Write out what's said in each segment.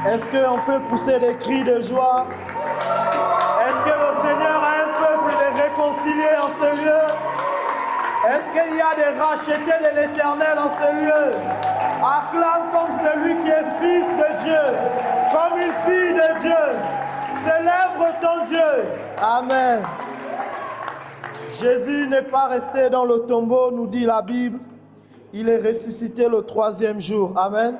Est-ce qu'on peut pousser des cris de joie? Est-ce que le Seigneur a un peuple de réconciliés en ce lieu? Est-ce qu'il y a des rachetés de l'Éternel en ce lieu? Acclame comme celui qui est fils de Dieu, comme une fille de Dieu. Célèbre ton Dieu. Amen. Jésus n'est pas resté dans le tombeau, nous dit la Bible. Il est ressuscité le 3e jour. Amen.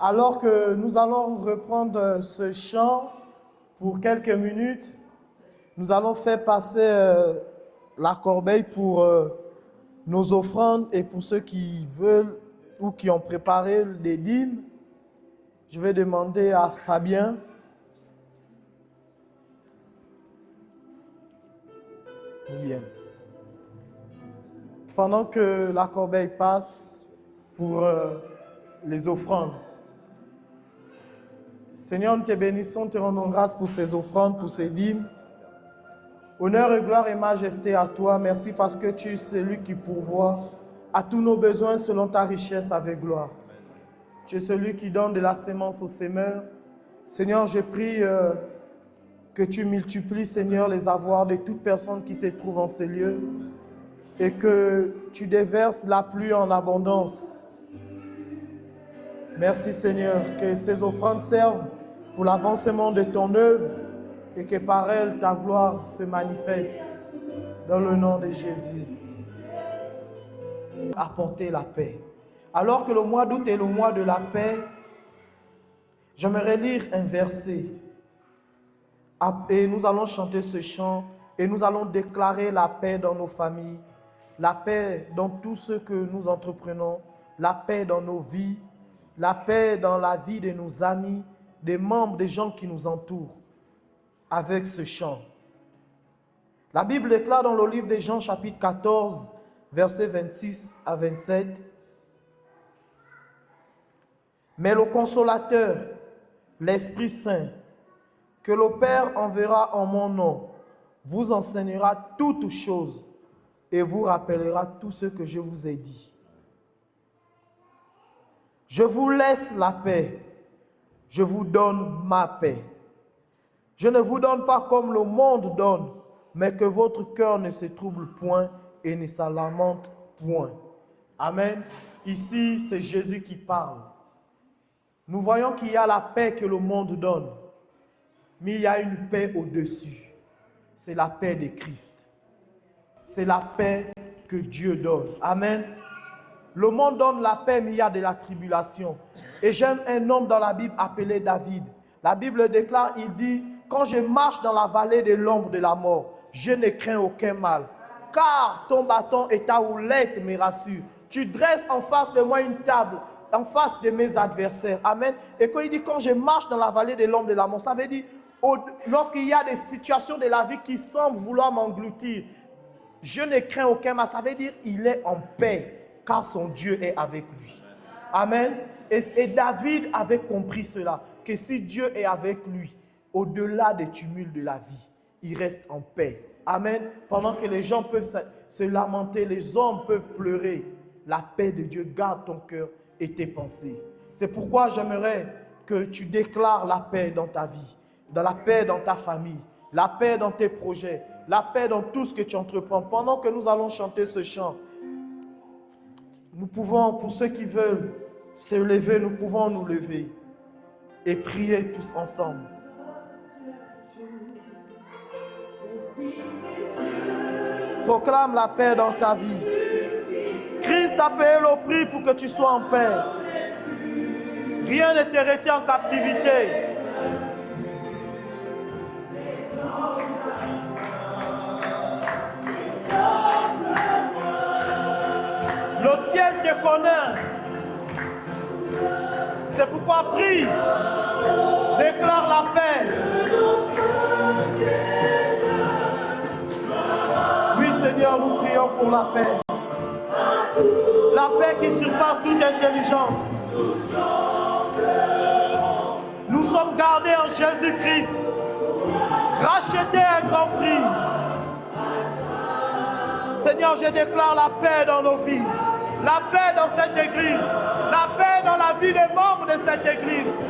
Alors que nous allons reprendre ce chant pour quelques minutes, nous allons faire passer la corbeille pour nos offrandes et pour ceux qui veulent ou qui ont préparé des dîmes. Je vais demander à Fabien. Bien. Pendant que la corbeille passe pour les offrandes, Seigneur, nous te bénissons, te rendons grâce pour ces offrandes, pour ces dîmes. Honneur et gloire et majesté à toi. Merci parce que tu es celui qui pourvoit à tous nos besoins selon ta richesse avec gloire. Tu es celui qui donne de la sémence aux semeurs. Seigneur, je prie que tu multiplies, Seigneur, les avoirs de toute personne qui se trouve en ces lieux et que tu déverses la pluie en abondance. Merci Seigneur, que ces offrandes servent pour l'avancement de ton œuvre et que par elles ta gloire se manifeste dans le nom de Jésus. Apporter la paix. Alors que le mois d'août est le mois de la paix, j'aimerais lire un verset et nous allons chanter ce chant et nous allons déclarer la paix dans nos familles, la paix dans tout ce que nous entreprenons, la paix dans nos vies, la paix dans la vie de nos amis, des membres, des gens qui nous entourent, avec ce chant. La Bible déclare dans le livre de Jean, chapitre 14, versets 26 à 27. Mais le Consolateur, l'Esprit Saint, que le Père enverra en mon nom, vous enseignera toutes choses et vous rappellera tout ce que je vous ai dit. Je vous laisse la paix, je vous donne ma paix. Je ne vous donne pas comme le monde donne, mais que votre cœur ne se trouble point et ne se lamente point. Amen. Ici, c'est Jésus qui parle. Nous voyons qu'il y a la paix que le monde donne, mais il y a une paix au-dessus. C'est la paix de Christ. C'est la paix que Dieu donne. Amen. Le monde donne la paix, mais il y a de la tribulation. Et j'aime un homme dans la Bible appelé David. La Bible déclare, il dit, quand je marche dans la vallée de l'ombre de la mort, je ne crains aucun mal, car ton bâton et ta houlette me rassurent. Tu dresses en face de moi une table, en face de mes adversaires. Amen. Et quand il dit, quand je marche dans la vallée de l'ombre de la mort, ça veut dire, lorsqu'il y a des situations de la vie qui semblent vouloir m'engloutir, je ne crains aucun mal. Ça veut dire, il est en paix, car son Dieu est avec lui. Amen. Et David avait compris cela, que si Dieu est avec lui, au-delà des tumultes de la vie, il reste en paix. Amen. Pendant que les gens peuvent se lamenter, les hommes peuvent pleurer, la paix de Dieu garde ton cœur et tes pensées. C'est pourquoi j'aimerais que tu déclares la paix dans ta vie, la paix dans ta famille, la paix dans tes projets, la paix dans tout ce que tu entreprends. Pendant que nous allons chanter ce chant, nous pouvons, pour ceux qui veulent se lever, nous pouvons nous lever et prier tous ensemble. Proclame la paix dans ta vie. Christ a payé le prix pour que tu sois en paix. Rien ne te retient en captivité. Le ciel te connaît. C'est pourquoi prie. Déclare la paix. Oui, Seigneur, nous prions pour la paix. La paix qui surpasse toute intelligence. Nous sommes gardés en Jésus-Christ. Rachetés à un grand prix. Seigneur, je déclare la paix dans nos vies. La paix dans cette église. La paix dans la vie des membres de cette église.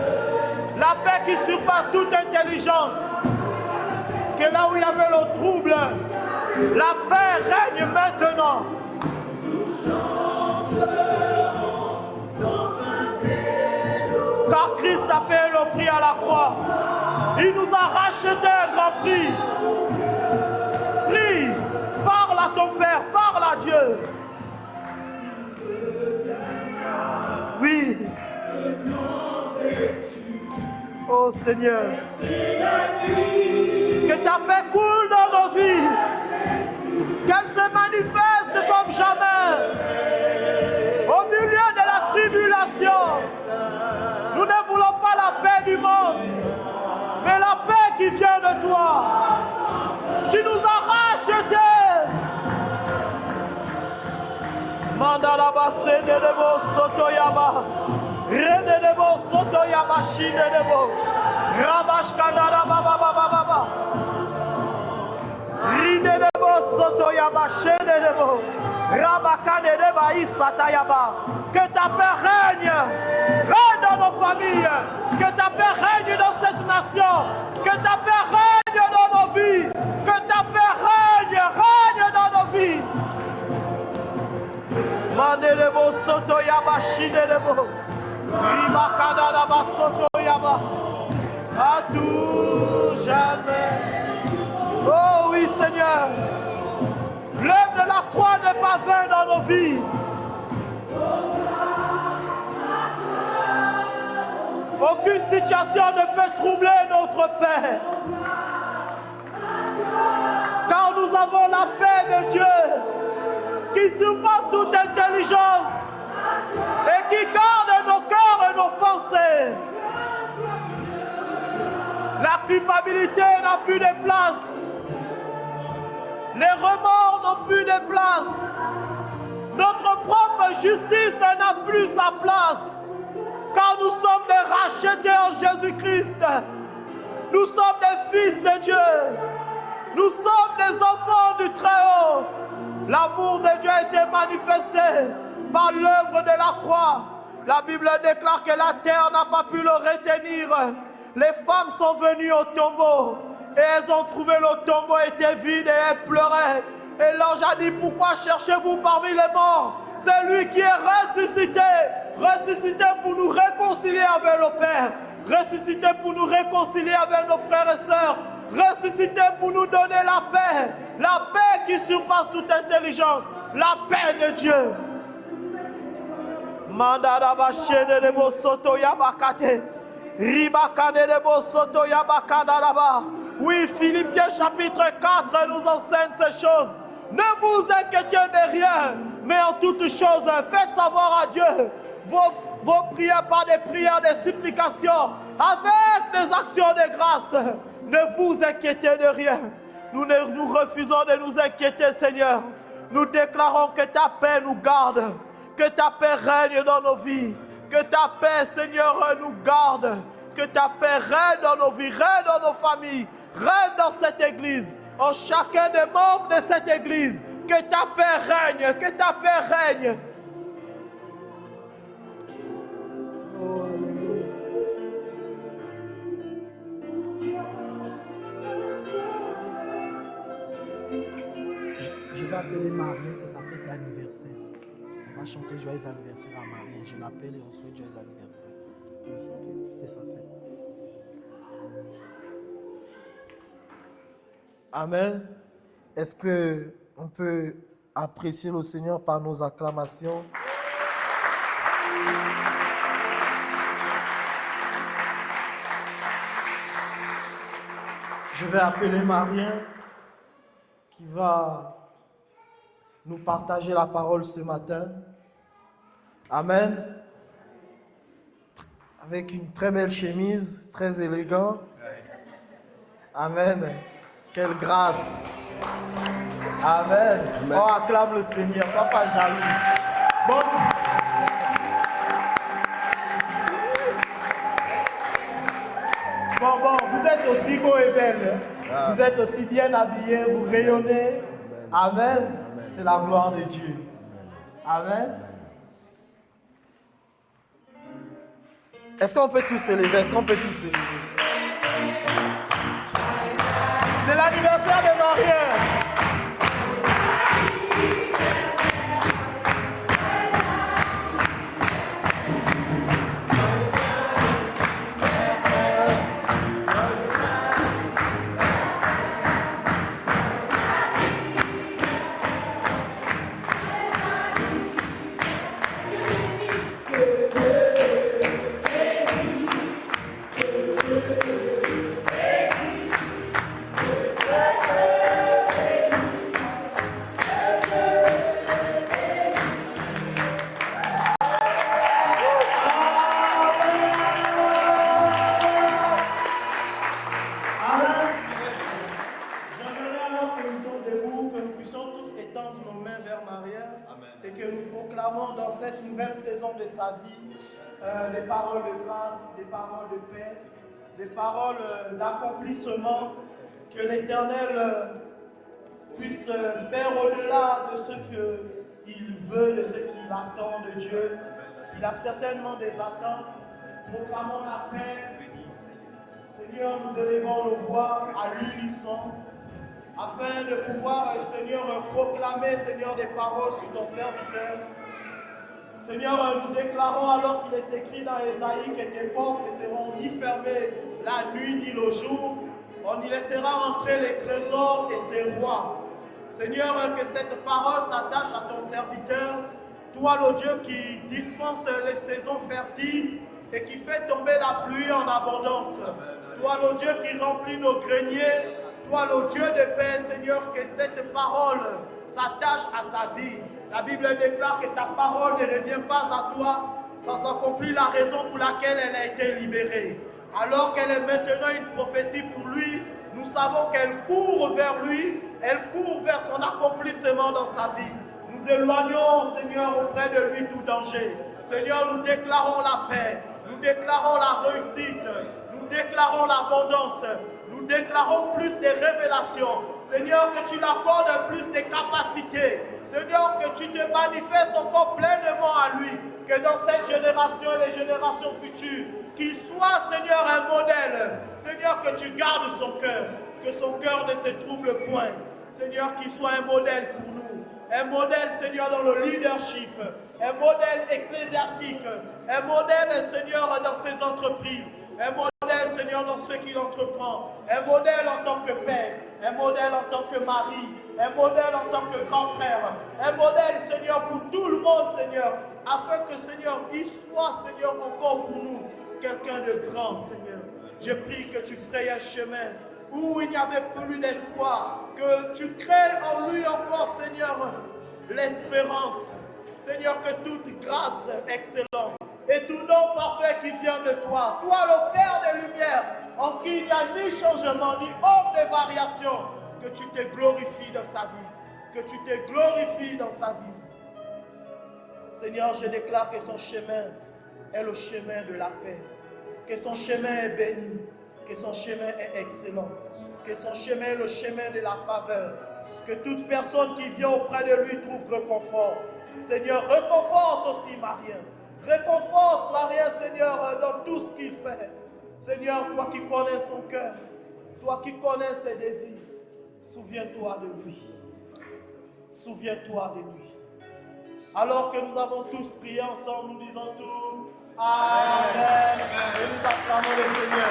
La paix qui surpasse toute intelligence. Que là où il y avait le trouble, la paix règne maintenant. Car Christ a payé le prix à la croix. Il nous a racheté un grand prix. Prie, parle à ton Père, parle à Dieu. Oui. Oh Seigneur. Que ta paix coule dans nos vies. Qu'elle se manifeste comme jamais. Au milieu de la tribulation. Nous ne voulons pas la paix du monde, mais la paix qui vient de toi. Tu nous as rachetés. Mandalaba Senedebo Sotoyaba. Renedebo Sotoyaba Shinedebo. Rabash Kadara Baba Baba Baba. Rinedebo Sotoyaba Shenedebo. Rabakanedeba Isatayaba. Que ta paix règne. Règne dans nos familles. Que ta paix règne dans cette nation. Que ta paix règne dans nos vies. Que ta paix règne dans nos vies. Mandelebo Sotoyaba Shinedebo. Rimakadaba Sotoyaba. À tout jamais. Oh oui Seigneur. L'œuvre de la croix n'est pas vaine dans nos vies. Aucune situation ne peut troubler notre paix. Car nous avons la paix de Dieu qui surpasse toute intelligence et qui garde nos cœurs et nos pensées. La culpabilité n'a plus de place. Les remords n'ont plus de place. Notre propre justice n'a plus sa place. Car nous sommes des rachetés en Jésus-Christ. Nous sommes des fils de Dieu. Nous sommes des enfants du Très-Haut. L'amour de Dieu a été manifesté par l'œuvre de la croix. La Bible déclare que la terre n'a pas pu le retenir. Les femmes sont venues au tombeau et elles ont trouvé le tombeau était vide et elles pleuraient. Et l'ange a dit, pourquoi cherchez-vous parmi les morts? C'est lui qui est ressuscité. Ressuscité pour nous réconcilier avec le Père. Ressuscité pour nous réconcilier avec nos frères et sœurs. Ressuscité pour nous donner la paix. La paix qui surpasse toute intelligence. La paix de Dieu. Mandadaba shene de bosoto yabakate. Ribakane de bosoto yabakadadaba. Oui, Philippiens chapitre 4 nous enseigne ces choses. Ne vous inquiétez de rien, mais en toutes choses, faites savoir à Dieu vos prières par des prières, des supplications, avec des actions de grâce. Ne vous inquiétez de rien. Nous refusons de nous inquiéter, Seigneur. Nous déclarons que ta paix nous garde, que ta paix règne dans nos vies, que ta paix, Seigneur, nous garde, que ta paix règne dans nos vies, règne dans nos familles, règne dans cette église, en chacun des membres de cette église. Que ta paix règne, que ta paix règne. Oh, alléluia. Je vais appeler Marie, c'est sa fête d'anniversaire. On va chanter joyeux anniversaire à Marie. Je l'appelle et on souhaite joyeux anniversaire. Oui, c'est sa fête. Amen. Est-ce qu'on peut apprécier le Seigneur par nos acclamations? Je vais appeler Marien qui va nous partager la parole ce matin. Amen. Avec une très belle chemise, très élégant. Amen. Quelle grâce. Amen. Amen. Oh, acclame le Seigneur, sois pas jaloux. Bon, vous êtes aussi beau et belle. Ah. Vous êtes aussi bien habillés, vous rayonnez. Amen. Amen. C'est la gloire de Dieu. Amen. Est-ce qu'on peut tous se lever? Est-ce qu'on peut tous se lever? C'est l'anniversaire de Marie. De sa vie, des paroles de grâce, des paroles de paix, des paroles d'accomplissement, que l'Éternel puisse faire au-delà de ce qu'il veut, de ce qu'il attend de Dieu. Il a certainement des attentes. Proclamons la paix. Seigneur, nous élevons nos voix à l'unisson, afin de pouvoir, Seigneur, proclamer, Seigneur, des paroles sur ton serviteur. Seigneur, nous déclarons alors qu'il est écrit dans Ésaïe que tes portes ne seront ni fermées la nuit ni le jour. On y laissera entrer les trésors et ses rois. Seigneur, que cette parole s'attache à ton serviteur. Toi, le Dieu qui dispense les saisons fertiles et qui fait tomber la pluie en abondance. Toi, le Dieu qui remplit nos greniers. Toi, le Dieu de paix, Seigneur, que cette parole s'attache à sa vie. La Bible déclare que ta parole ne revient pas à toi sans accomplir la raison pour laquelle elle a été libérée. Alors qu'elle est maintenant une prophétie pour lui, nous savons qu'elle court vers lui, elle court vers son accomplissement dans sa vie. Nous éloignons, Seigneur, auprès de lui tout danger. Seigneur, nous déclarons la paix, nous déclarons la réussite, nous déclarons l'abondance, nous déclarons plus de révélations. Seigneur, que tu l'accordes plus de capacités. Seigneur, que tu te manifestes encore pleinement à lui. Que dans cette génération et les générations futures, qu'il soit, Seigneur, un modèle. Seigneur, que tu gardes son cœur. Que son cœur ne se trouble point. Seigneur, qu'il soit un modèle pour nous. Un modèle, Seigneur, dans le leadership. Un modèle ecclésiastique. Un modèle, Seigneur, dans ses entreprises. Un modèle, Seigneur, dans ce qu'il entreprend. Un modèle en tant que père. Un modèle en tant que mari. Un modèle en tant que grand frère. Un modèle, Seigneur, pour tout le monde, Seigneur. Afin que, Seigneur, il soit, Seigneur, encore pour nous, quelqu'un de grand, Seigneur. Je prie que tu frayes un chemin où il n'y avait plus d'espoir. Que tu crées en lui encore, Seigneur, l'espérance. Seigneur, que toute grâce excellente et tout don parfait qui vient de toi, toi le Père des Lumières, en qui il n'y a ni changement, ni ordre de variation, que tu te glorifies dans sa vie, que tu te glorifies dans sa vie. Seigneur, je déclare que son chemin est le chemin de la paix, que son chemin est béni, que son chemin est excellent, que son chemin est le chemin de la faveur, que toute personne qui vient auprès de lui trouve réconfort. Seigneur, réconforte aussi Marie. Réconforte Marie, Seigneur, dans tout ce qu'il fait. Seigneur, toi qui connais son cœur, toi qui connais ses désirs, souviens-toi de lui. Souviens-toi de lui. Alors que nous avons tous prié ensemble, nous disons tous Amen. Et nous acclamons le Seigneur.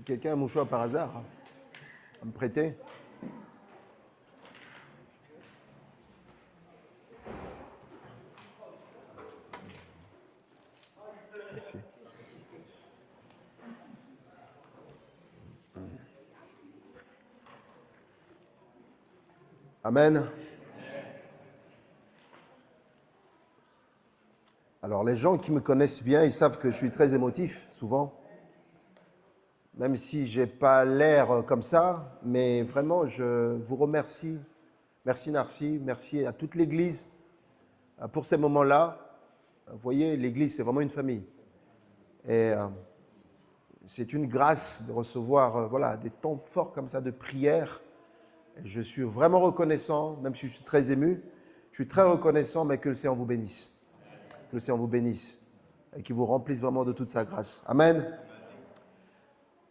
Quelqu'un a un mouchoir par hasard à me prêter? Merci. Amen. Alors les gens qui me connaissent bien, ils savent que je suis très émotif souvent. Même si je n'ai pas l'air comme ça, mais vraiment, je vous remercie Merci Narcy, merci à toute l'Église pour ces moments-là. Vous voyez, l'Église, c'est vraiment une famille. Et c'est une grâce de recevoir voilà, des temps forts comme ça de prière. Et je suis vraiment reconnaissant, même si je suis très ému, je suis très reconnaissant, mais que le Seigneur vous bénisse. Que le Seigneur vous bénisse et qu'il vous remplisse vraiment de toute sa grâce. Amen.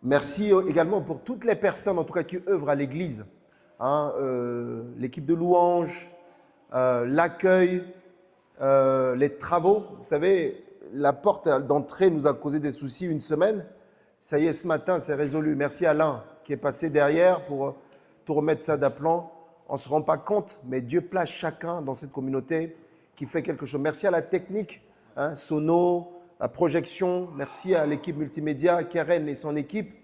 Merci également pour toutes les personnes, en tout cas, qui œuvrent à l'Église. Hein, l'équipe de louanges, l'accueil, les travaux. Vous savez, la porte d'entrée nous a causé des soucis une semaine. Ça y est, ce matin, c'est résolu. Merci à Alain qui est passé derrière pour tout remettre ça d'aplomb. On ne se rend pas compte, mais Dieu place chacun dans cette communauté qui fait quelque chose. Merci à la technique, hein, Sono, la projection. Merci à l'équipe multimédia, Karen et son équipe.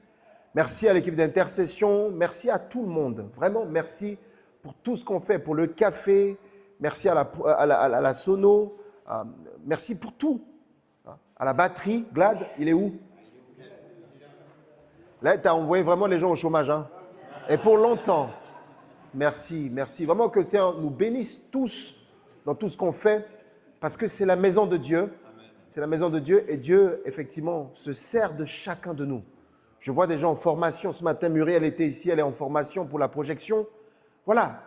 Merci à l'équipe d'intercession. Merci à tout le monde. Vraiment, merci pour tout ce qu'on fait, pour le café. Merci à la Sono. Merci pour tout. À la batterie. Glad, il est où? Là, tu as envoyé vraiment les gens au chômage. Hein? Et pour longtemps. Merci, merci. Vraiment que le Seigneur nous bénisse tous dans tout ce qu'on fait, parce que c'est la maison de Dieu. C'est la maison de Dieu et Dieu, effectivement, se sert de chacun de nous. Je vois des gens en formation. Ce matin, Muriel était ici, elle est en formation pour la projection. Voilà,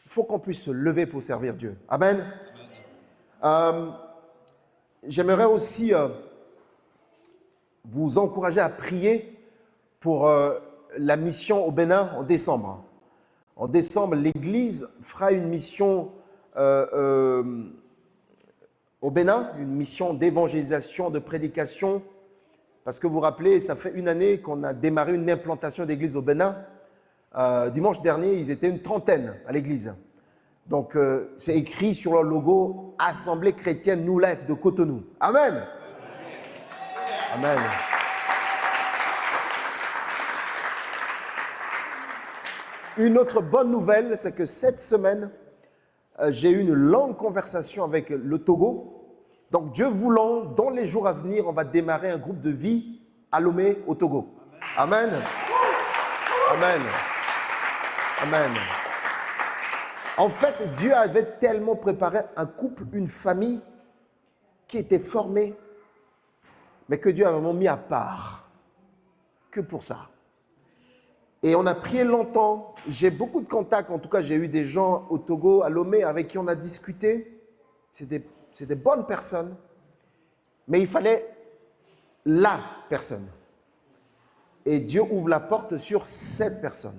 il faut qu'on puisse se lever pour servir Dieu. Amen. J'aimerais aussi vous encourager à prier pour la mission au Bénin en décembre. En décembre, l'Église fera une mission au Bénin, une mission d'évangélisation, de prédication. Parce que vous vous rappelez, ça fait une année qu'on a démarré une implantation d'église au Bénin. Dimanche dernier, ils étaient une trentaine à l'église. Donc, c'est écrit sur leur logo « Assemblée chrétienne New Life de Cotonou ». Amen. Amen. Une autre bonne nouvelle, c'est que cette semaine, j'ai eu une longue conversation avec le Togo. Donc, Dieu voulant, dans les jours à venir, on va démarrer un groupe de vie à Lomé, au Togo. Amen. Amen. Amen. En fait, Dieu avait tellement préparé un couple, une famille qui était formée, mais que Dieu a vraiment mis à part que pour ça. Et on a prié longtemps. J'ai beaucoup de contacts. En tout cas, j'ai eu des gens au Togo, à Lomé, avec qui on a discuté. C'est des bonnes personnes. Mais il fallait la personne. Et Dieu ouvre la porte sur cette personne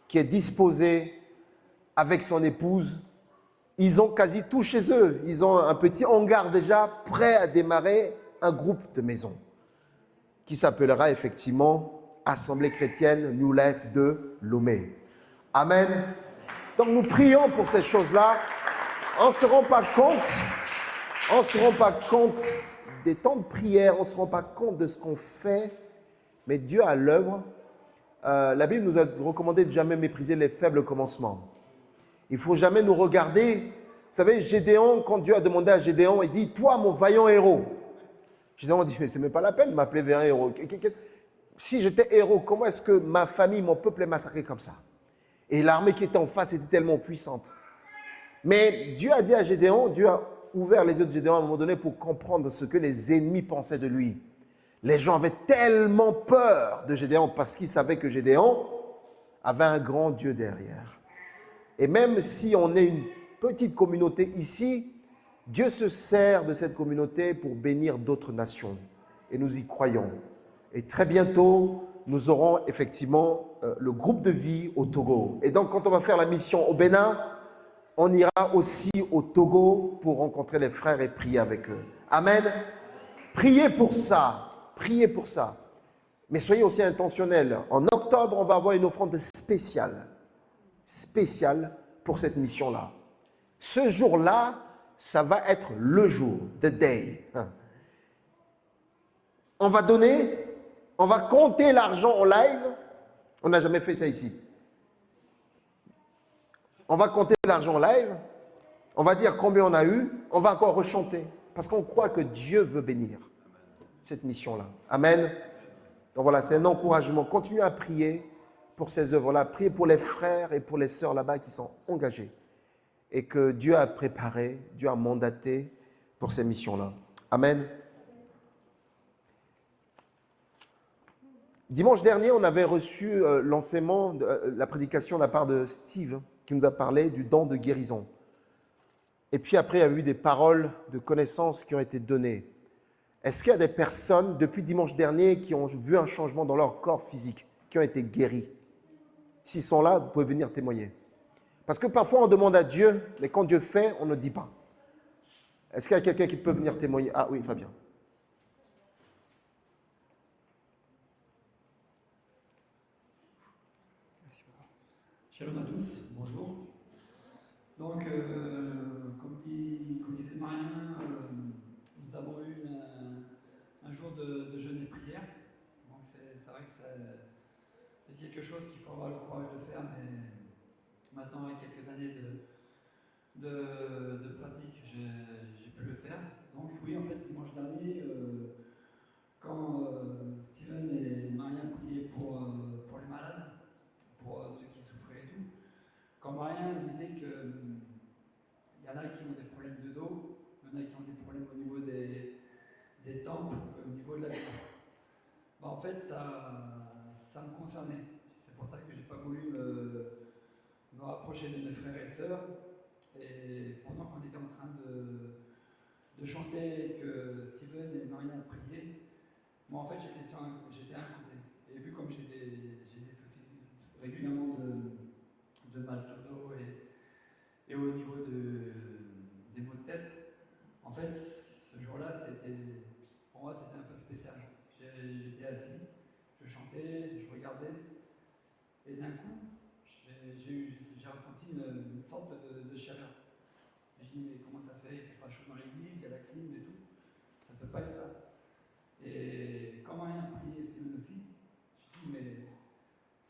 qui est disposée avec son épouse. Ils ont quasi tout chez eux. Ils ont un petit hangar déjà prêt à démarrer un groupe de maison qui s'appellera effectivement Assemblée chrétienne New Life de Lomé. Amen. Donc nous prions pour ces choses-là. On ne se rend pas compte des temps de prière, on ne se rend pas compte de ce qu'on fait, mais Dieu a l'œuvre. La Bible nous a recommandé de jamais mépriser les faibles commencements. Il ne faut jamais nous regarder. Vous savez, Gédéon, quand Dieu a demandé à Gédéon, il dit « Toi, mon vaillant héros ». Gédéon dit « Mais ce n'est même pas la peine de m'appeler vers un héros. Si j'étais héros, comment est-ce que ma famille, mon peuple est massacré comme ça ?» Et l'armée qui était en face était tellement puissante. Mais Dieu a dit à Gédéon, Dieu a ouvert les yeux de Gédéon à un moment donné pour comprendre ce que les ennemis pensaient de lui. Les gens avaient tellement peur de Gédéon parce qu'ils savaient que Gédéon avait un grand Dieu derrière. Et même si on est une petite communauté ici, Dieu se sert de cette communauté pour bénir d'autres nations. Et nous y croyons. Et très bientôt, nous aurons effectivement le groupe de vie au Togo. Et donc, quand on va faire la mission au Bénin, on ira aussi au Togo pour rencontrer les frères et prier avec eux. Amen. Priez pour ça. Priez pour ça. Mais soyez aussi intentionnels. En octobre, on va avoir une offrande spéciale pour cette mission-là. Ce jour-là, ça va être le jour, the day. On va donner, on va compter l'argent en live. On n'a jamais fait ça ici. On va compter l'argent en live. On va dire combien on a eu. On va encore rechanter. Parce qu'on croit que Dieu veut bénir cette mission-là. Amen. Donc voilà, c'est un encouragement. Continuez à prier pour ces œuvres-là. Priez pour les frères et pour les sœurs là-bas qui sont engagés et que Dieu a préparé, Dieu a mandaté pour ces missions-là. Amen. Dimanche dernier, on avait reçu l'enseignement, la prédication de la part de Steve, qui nous a parlé du don de guérison. Et puis après, il y a eu des paroles de connaissances qui ont été données. Est-ce qu'il y a des personnes, depuis dimanche dernier, qui ont vu un changement dans leur corps physique, qui ont été guéris? S'ils sont là, vous pouvez venir témoigner. Parce que parfois, on demande à Dieu, mais quand Dieu fait, on ne dit pas. Est-ce qu'il y a quelqu'un qui peut venir témoigner? Ah oui, Fabien. Shalom à tous, bonjour. Donc, comme disait Marien, nous avons eu un jour de jeûne et prière. Donc, c'est vrai que c'est quelque chose qu'il faut avoir le courage de faire, mais maintenant, avec quelques années de pratique, j'ai pu le faire. Donc, oui, en fait, dimanche dernier, quand Steven et Marien priaient pour les malades, pour ceux qui souffraient et tout. Quand Marien disait qu'il y en a qui ont des problèmes de dos, il y en a qui ont des problèmes au niveau des tempes, au niveau de la vie. Bah, en fait, ça me concernait. C'est pour ça que je n'ai pas voulu me rapprocher de mes frères et sœurs. Et pendant qu'on était en train de chanter, que Steven et Marien priaient, moi en fait j'étais à un côté. Et vu comme j'ai des soucis régulièrement de mal de dos et au niveau des maux de tête, en fait ce jour-là pour moi c'était un peu spécial. J'étais assis, je chantais, je regardais et d'un coup j'ai ressenti une sorte de chaleur. Et je dis mais comment ça se fait, il fait pas chaud dans l'église, il y a la clim et tout, ça peut pas être ça. Et quand Marien priait, Steven aussi, je dis mais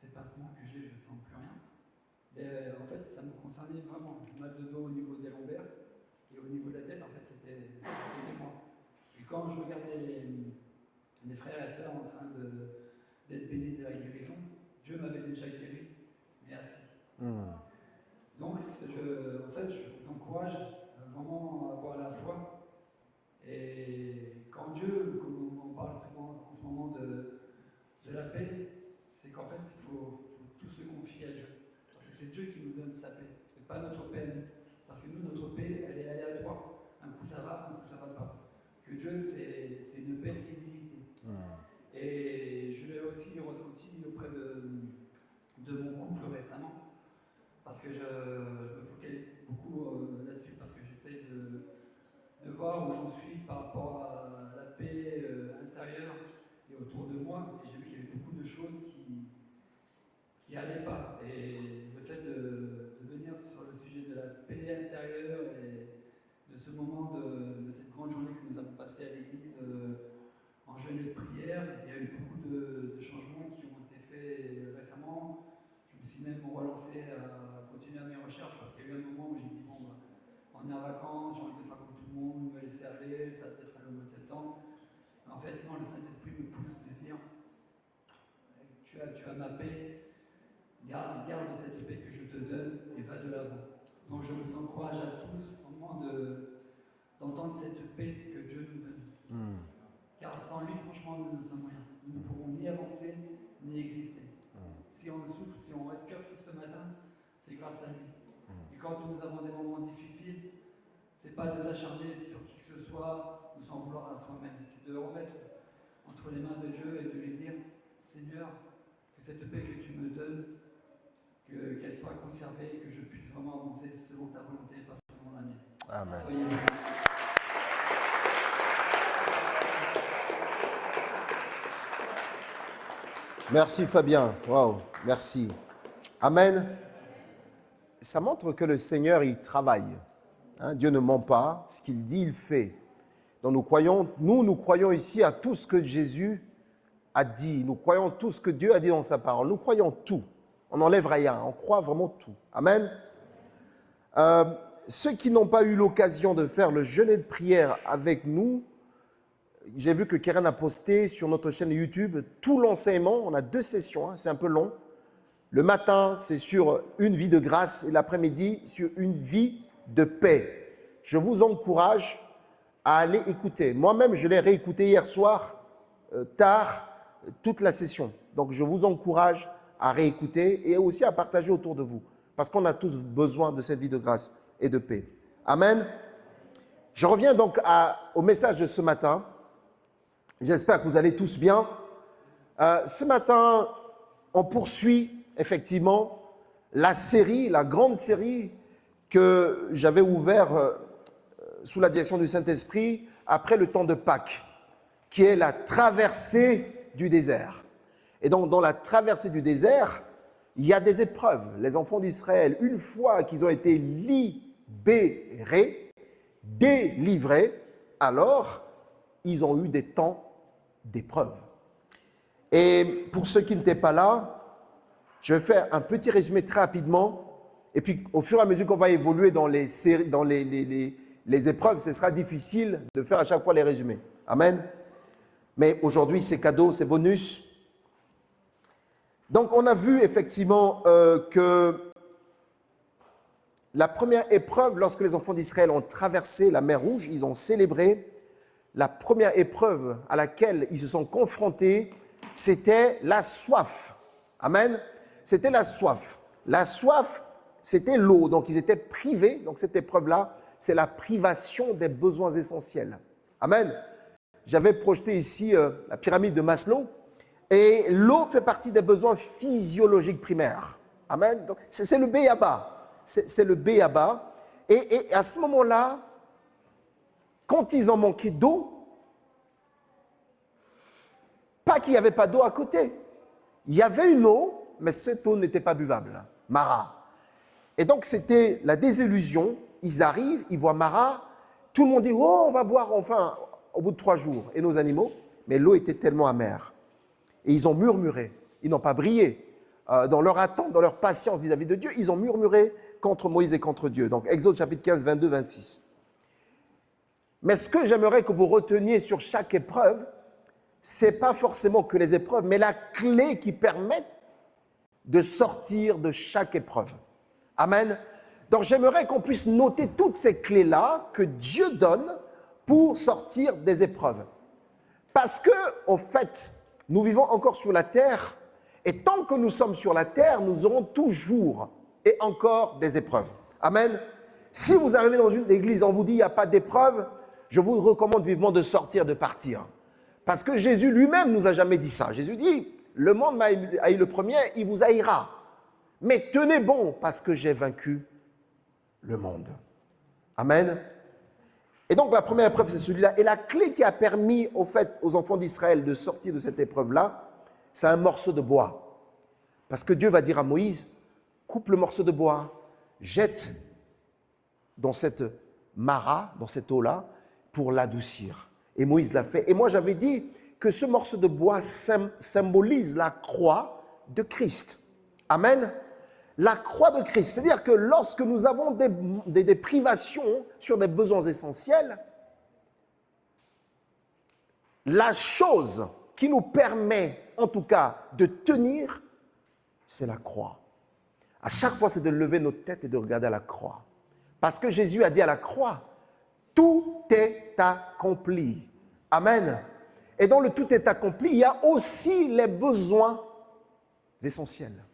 ces passements que j'ai, je ne sens plus rien. Et en fait, ça me concernait vraiment. Le mal de dos au niveau des lombaires et au niveau de la tête, en fait, c'était moi. Et quand je regardais les frères et sœurs en train d'être bénis de la guérison, Dieu m'avait déjà guéri, mais assis. Donc, en fait, je vous encourage vraiment à avoir la foi. Et quand Dieu, comme on parle souvent en ce moment de la paix, c'est qu'en fait, il faut tout se confier à Dieu. Parce que c'est Dieu qui nous donne sa paix. Ce n'est pas notre paix. Parce que nous, notre paix, elle est aléatoire. Un coup ça va, un coup ça ne va pas. Que Dieu, c'est une paix illimitée. Et je l'ai aussi ressenti auprès de mon couple récemment. Parce que je me focalise beaucoup là-dessus. Parce que j'essaie de voir où j'en suis par rapport à la paix intérieure et autour de moi. Et j'ai vu qu'il y avait beaucoup de choses qui n'allaient pas. Et le fait de venir sur le sujet de la paix intérieure et de ce moment de cette grande journée que nous avons passée à l'église en jeûne et prière, il y a eu beaucoup de changements qui ont été faits récemment. Je me suis même relancé à continuer à mes recherches parce qu'il y a eu un moment où j'ai dit bon, on est en vacances, j'ai envie de faire comme tout le monde, me laisser aller, ça va peut-être aller au mois de septembre. En fait, non, le Saint-Esprit me pousse de dire tu as ma paix, garde cette paix que je te donne et va de l'avant. Donc je vous encourage à tous vraiment d'entendre cette paix que Dieu nous donne. Car sans lui, franchement, nous ne sommes rien. Nous ne pouvons ni avancer, ni exister. Si on souffre, si on respire tout ce matin, c'est grâce à lui. Et quand nous avons des moments difficiles, c'est pas de s'acharner sur qui que ce soit ou s'en vouloir à soi-même. C'est de remettre entre les mains de Dieu et de lui dire Seigneur, que cette paix que tu me donnes, qu'elle soit conservée, que je puisse vraiment avancer selon ta volonté, pas selon la mienne. Amen. Soyez bénis. Merci Fabien. Waouh, merci. Amen. Ça montre que le Seigneur, il travaille. Hein, Dieu ne ment pas. Ce qu'il dit, il fait. Donc nous croyons ici à tout ce que Jésus a dit. Nous croyons tout ce que Dieu a dit dans sa parole. Nous croyons tout. On n'enlève rien. On croit vraiment tout. Amen. Ceux qui n'ont pas eu l'occasion de faire le jeûne de prière avec nous, j'ai vu que Keren a posté sur notre chaîne YouTube tout l'enseignement. On a 2 sessions, hein, c'est un peu long. Le matin, c'est sur une vie de grâce et l'après-midi, sur une vie de paix. Je vous encourage à aller écouter. Moi-même, je l'ai réécouté hier soir, tard, toute la session. Donc, je vous encourage à réécouter et aussi à partager autour de vous. Parce qu'on a tous besoin de cette vie de grâce et de paix. Amen. Je reviens donc au message de ce matin. J'espère que vous allez tous bien. Ce matin, on poursuit effectivement la grande série que j'avais ouverte sous la direction du Saint-Esprit après le temps de Pâques, qui est la traversée du désert. Et donc, dans la traversée du désert, il y a des épreuves. Les enfants d'Israël, une fois qu'ils ont été libérés, délivrés, alors ils ont eu des temps d'épreuves. Et pour ceux qui n'étaient pas là, je vais faire un petit résumé très rapidement. Et puis, au fur et à mesure qu'on va évoluer dans les épreuves, ce sera difficile de faire à chaque fois les résumés. Amen. Mais aujourd'hui, c'est cadeau, c'est bonus. Donc, on a vu effectivement que la première épreuve, lorsque les enfants d'Israël ont traversé la mer Rouge, ils ont célébré, la première épreuve à laquelle ils se sont confrontés, c'était la soif. Amen. C'était la soif. La soif, c'était l'eau. Donc, ils étaient privés. Donc, cette épreuve-là, c'est la privation des besoins essentiels. Amen. J'avais projeté ici la pyramide de Maslow. Et l'eau fait partie des besoins physiologiques primaires. Amen. Donc, c'est le B.A.B.A. C'est le B.A.B.A. Et à ce moment-là, quand ils ont manqué d'eau, pas qu'il n'y avait pas d'eau à côté. Il y avait une eau, mais cette eau n'était pas buvable. Mara. Et donc, c'était la désillusion. Ils arrivent, ils voient Mara. Tout le monde dit, oh, on va boire enfin au bout de 3 jours. Et nos animaux, mais l'eau était tellement amère. Et ils ont murmuré. Ils n'ont pas brillé. Dans leur attente, dans leur patience vis-à-vis de Dieu, ils ont murmuré contre Moïse et contre Dieu. Donc, Exode chapitre 15, 22, 26. Mais ce que j'aimerais que vous reteniez sur chaque épreuve, ce n'est pas forcément que les épreuves, mais la clé qui permet de sortir de chaque épreuve. Amen. Donc, j'aimerais qu'on puisse noter toutes ces clés-là que Dieu donne pour sortir des épreuves. Parce que, au fait, nous vivons encore sur la terre, et tant que nous sommes sur la terre, nous aurons toujours et encore des épreuves. Amen. Si vous arrivez dans une église, on vous dit il n'y a pas d'épreuve, je vous recommande vivement de sortir, de partir. Parce que Jésus lui-même ne nous a jamais dit ça. Jésus dit, le monde m'a haï le premier, il vous haïra. Mais tenez bon, parce que j'ai vaincu le monde. Amen. Et donc, la première épreuve, c'est celui-là. Et la clé qui a permis, au fait, aux enfants d'Israël de sortir de cette épreuve-là, c'est un morceau de bois. Parce que Dieu va dire à Moïse, coupe le morceau de bois, jette dans cette mara, dans cette eau-là, pour l'adoucir. Et Moïse l'a fait. Et moi, j'avais dit que ce morceau de bois symbolise la croix de Christ. Amen. La croix de Christ. C'est-à-dire que lorsque nous avons des privations sur des besoins essentiels, la chose qui nous permet, en tout cas, de tenir, c'est la croix. À chaque fois, c'est de lever notre tête et de regarder à la croix. Parce que Jésus a dit à la croix, tout est accompli. Amen. Et dans le tout est accompli, il y a aussi les besoins essentiels.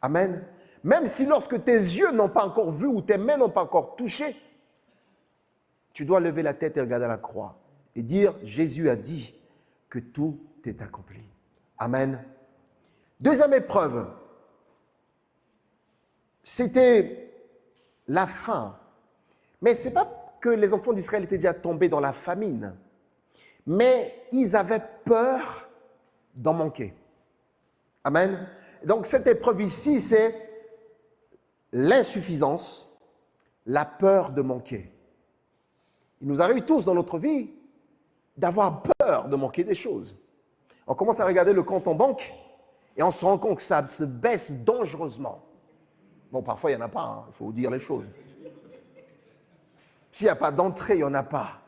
Amen. Même si lorsque tes yeux n'ont pas encore vu ou tes mains n'ont pas encore touché, tu dois lever la tête et regarder à la croix et dire, Jésus a dit que tout est accompli. Amen. Deuxième épreuve, c'était la faim. Mais ce n'est pas que les enfants d'Israël étaient déjà tombés dans la famine, mais ils avaient peur d'en manquer. Amen. Donc cette épreuve ici, c'est l'insuffisance, la peur de manquer. Il nous arrive tous dans notre vie d'avoir peur de manquer des choses. On commence à regarder le compte en banque et on se rend compte que ça se baisse dangereusement. Bon, parfois, il n'y en a pas, hein, il faut dire les choses. S'il n'y a pas d'entrée, il n'y en a pas.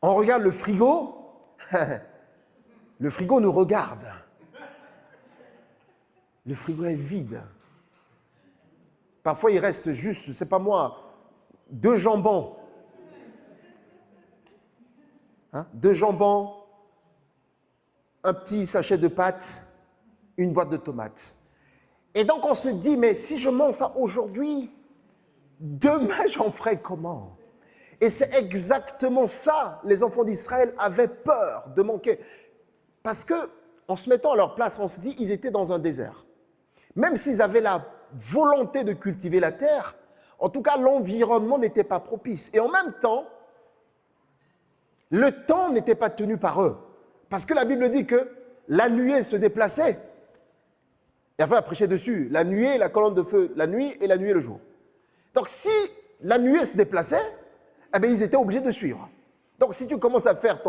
On regarde le frigo, le frigo nous regarde. Le frigo est vide. Parfois, il reste juste, je ne sais pas moi, 2 jambons. 2 jambons, un petit sachet de pâtes, une boîte de tomates. Et donc, on se dit, mais si je mange ça aujourd'hui, demain, j'en ferai comment? Et c'est exactement ça. Les enfants d'Israël avaient peur de manquer. Parce que, en se mettant à leur place, on se dit, ils étaient dans un désert. Même s'ils avaient la volonté de cultiver la terre, en tout cas, l'environnement n'était pas propice. Et en même temps, le temps n'était pas tenu par eux. Parce que la Bible dit que la nuée se déplaçait. Et enfin, à prêcher dessus, la nuée, la colonne de feu, la nuit et la nuée le jour. Donc, si la nuée se déplaçait, eh bien, ils étaient obligés de suivre. Donc, si tu commences à faire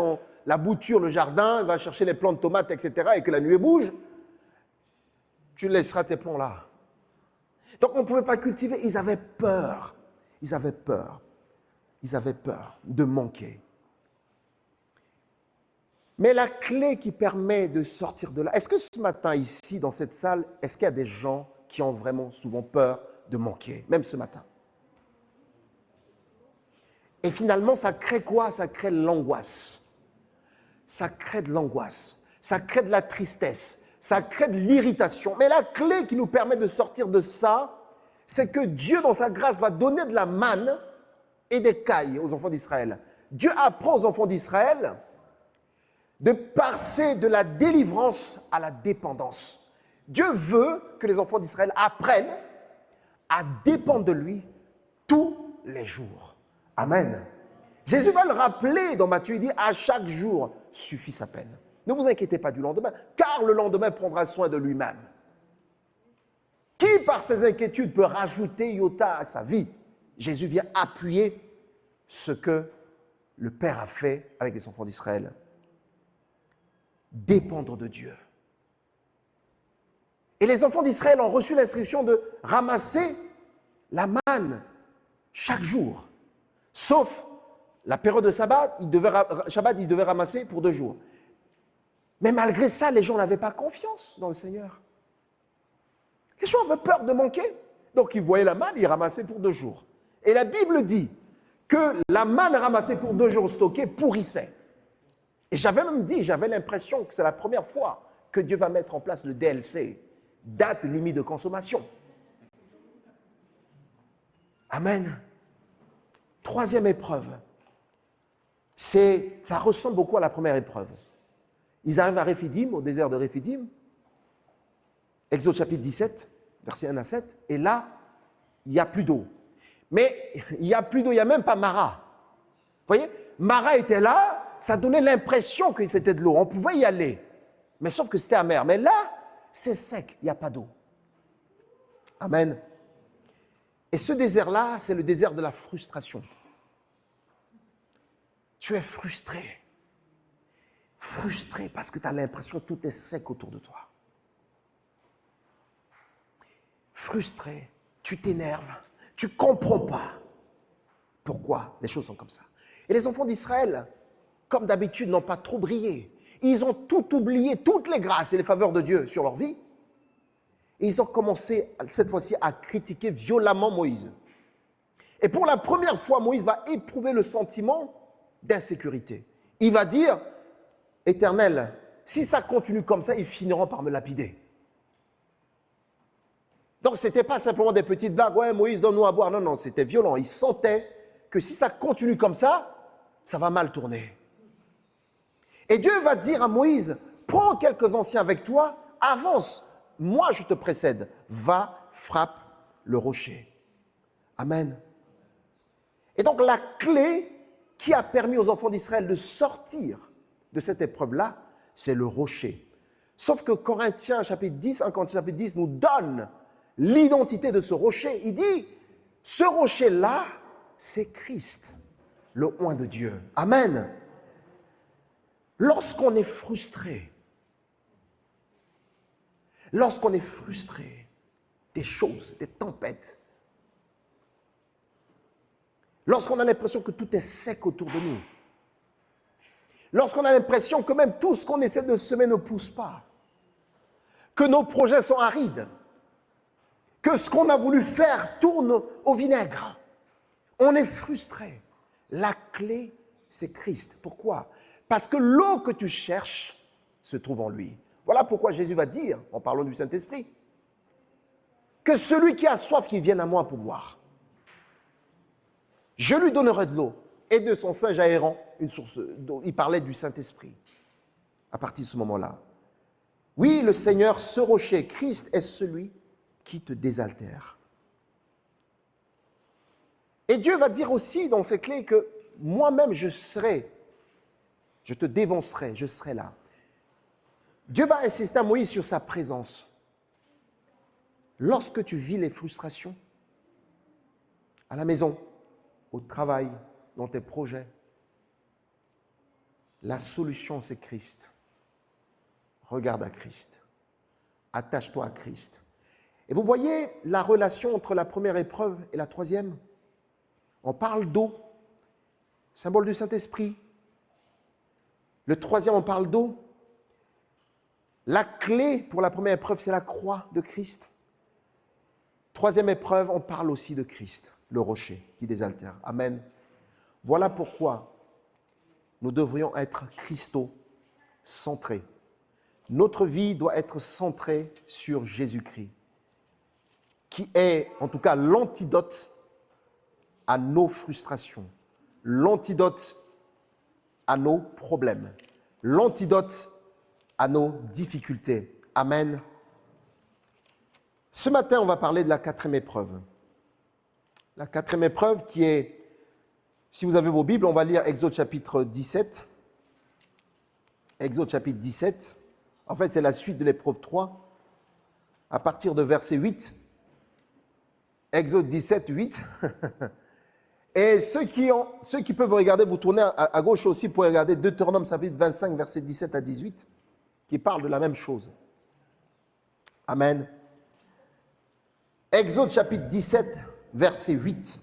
la bouture, le jardin, va chercher les plants de tomates, etc., et que la nuée bouge, tu laisseras tes plants là. Donc, on ne pouvait pas cultiver. Ils avaient peur. Ils avaient peur. Ils avaient peur de manquer. Mais la clé qui permet de sortir de là, est-ce que ce matin, ici, dans cette salle, est-ce qu'il y a des gens qui ont vraiment souvent peur de manquer, même ce matin? Et finalement, ça crée quoi? Ça crée de l'angoisse. Ça crée de l'angoisse. Ça crée de la tristesse. Ça crée de l'irritation. Mais la clé qui nous permet de sortir de ça, c'est que Dieu, dans sa grâce, va donner de la manne et des cailles aux enfants d'Israël. Dieu apprend aux enfants d'Israël de passer de la délivrance à la dépendance. Dieu veut que les enfants d'Israël apprennent à dépendre de lui tous les jours. Amen. Jésus va le rappeler dans Matthieu, il dit « À chaque jour suffit sa peine ». Ne vous inquiétez pas du lendemain, car le lendemain prendra soin de lui-même. Qui, par ses inquiétudes, peut rajouter iota à sa vie? Jésus vient appuyer ce que le Père a fait avec les enfants d'Israël. Dépendre de Dieu. Et les enfants d'Israël ont reçu l'instruction de ramasser la manne chaque jour. Sauf la période de Shabbat, ils devaient ramasser pour 2 jours. Mais malgré ça, les gens n'avaient pas confiance dans le Seigneur. Les gens avaient peur de manquer. Donc ils voyaient la manne, ils ramassaient pour 2 jours. Et la Bible dit que la manne ramassée pour 2 jours stockée pourrissait. Et j'avais l'impression que c'est la première fois que Dieu va mettre en place le DLC, date limite de consommation. Amen. 3e épreuve, ça ressemble beaucoup à la première épreuve. Ils arrivent à Réphidim, au désert de Réphidim, Exode chapitre 17, versets 1 à 7, et là, il n'y a plus d'eau. Mais il n'y a plus d'eau, il n'y a même pas Mara. Vous voyez, Mara était là, ça donnait l'impression que c'était de l'eau, on pouvait y aller, mais sauf que c'était amer. Mais là, c'est sec, il n'y a pas d'eau. Amen. Et ce désert-là, c'est le désert de la frustration. Tu es frustré. Frustré parce que tu as l'impression que tout est sec autour de toi. Frustré, tu t'énerves, tu ne comprends pas pourquoi les choses sont comme ça. Et les enfants d'Israël, comme d'habitude, n'ont pas trop brillé. Ils ont tout oublié, toutes les grâces et les faveurs de Dieu sur leur vie. Et ils ont commencé, cette fois-ci, à critiquer violemment Moïse. Et pour la première fois, Moïse va éprouver le sentiment d'insécurité. Il va dire, Éternel, si ça continue comme ça, ils finiront par me lapider. Donc, ce n'était pas simplement des petites blagues, ouais, Moïse, donne-nous à boire. Non, non, c'était violent. Il sentait que si ça continue comme ça va mal tourner. Et Dieu va dire à Moïse, prends quelques anciens avec toi, avance, moi je te précède, va, frappe le rocher. Amen. Et donc la clé qui a permis aux enfants d'Israël de sortir de cette épreuve-là, c'est le rocher. Sauf que Corinthiens chapitre 10, 1 Corinthiens chapitre 10 nous donne l'identité de ce rocher. Il dit, ce rocher-là, c'est Christ, le oint de Dieu. Amen. Lorsqu'on est frustré, des choses, des tempêtes, lorsqu'on a l'impression que tout est sec autour de nous, lorsqu'on a l'impression que même tout ce qu'on essaie de semer ne pousse pas, que nos projets sont arides, que ce qu'on a voulu faire tourne au vinaigre. On est frustré. La clé, c'est Christ. Pourquoi? Parce que l'eau que tu cherches se trouve en lui. Voilà pourquoi Jésus va dire, en parlant du Saint-Esprit, que celui qui a soif, qu'il vienne à moi pour boire. Je lui donnerai de l'eau et de son sein jailliront une source d'eau. Il parlait du Saint-Esprit à partir de ce moment-là. Oui, le Seigneur, ce rocher, Christ est celui qui te désaltère. Et Dieu va dire aussi dans ces clés que moi-même je te dévancerai, je serai là. Dieu va insister à Moïse sur sa présence. Lorsque tu vis les frustrations, à la maison, au travail, dans tes projets, la solution c'est Christ. Regarde à Christ. Attache-toi à Christ. Et vous voyez la relation entre la première épreuve et la troisième? On parle d'eau, symbole du Saint-Esprit. Le troisième, on parle d'eau. La clé pour la première épreuve, c'est la croix de Christ. Troisième épreuve, on parle aussi de Christ, le rocher qui désaltère. Amen. Voilà pourquoi nous devrions être Christo-centrés. Notre vie doit être centrée sur Jésus-Christ, qui est en tout cas l'antidote à nos frustrations, l'antidote à nos problèmes, l'antidote à nos difficultés. Amen. Ce matin, on va parler de la quatrième épreuve. La quatrième épreuve qui est, si vous avez vos Bibles, on va lire Exode chapitre 17. Exode chapitre 17. En fait, c'est la suite de l'épreuve 3. À partir de verset 8. Exode 17, 8. Et ceux qui peuvent regarder, vous tournez à gauche aussi pour regarder Deutéronome chapitre 25, verset 17 à 18, qui parle de la même chose. Amen. Exode chapitre 17, verset 8.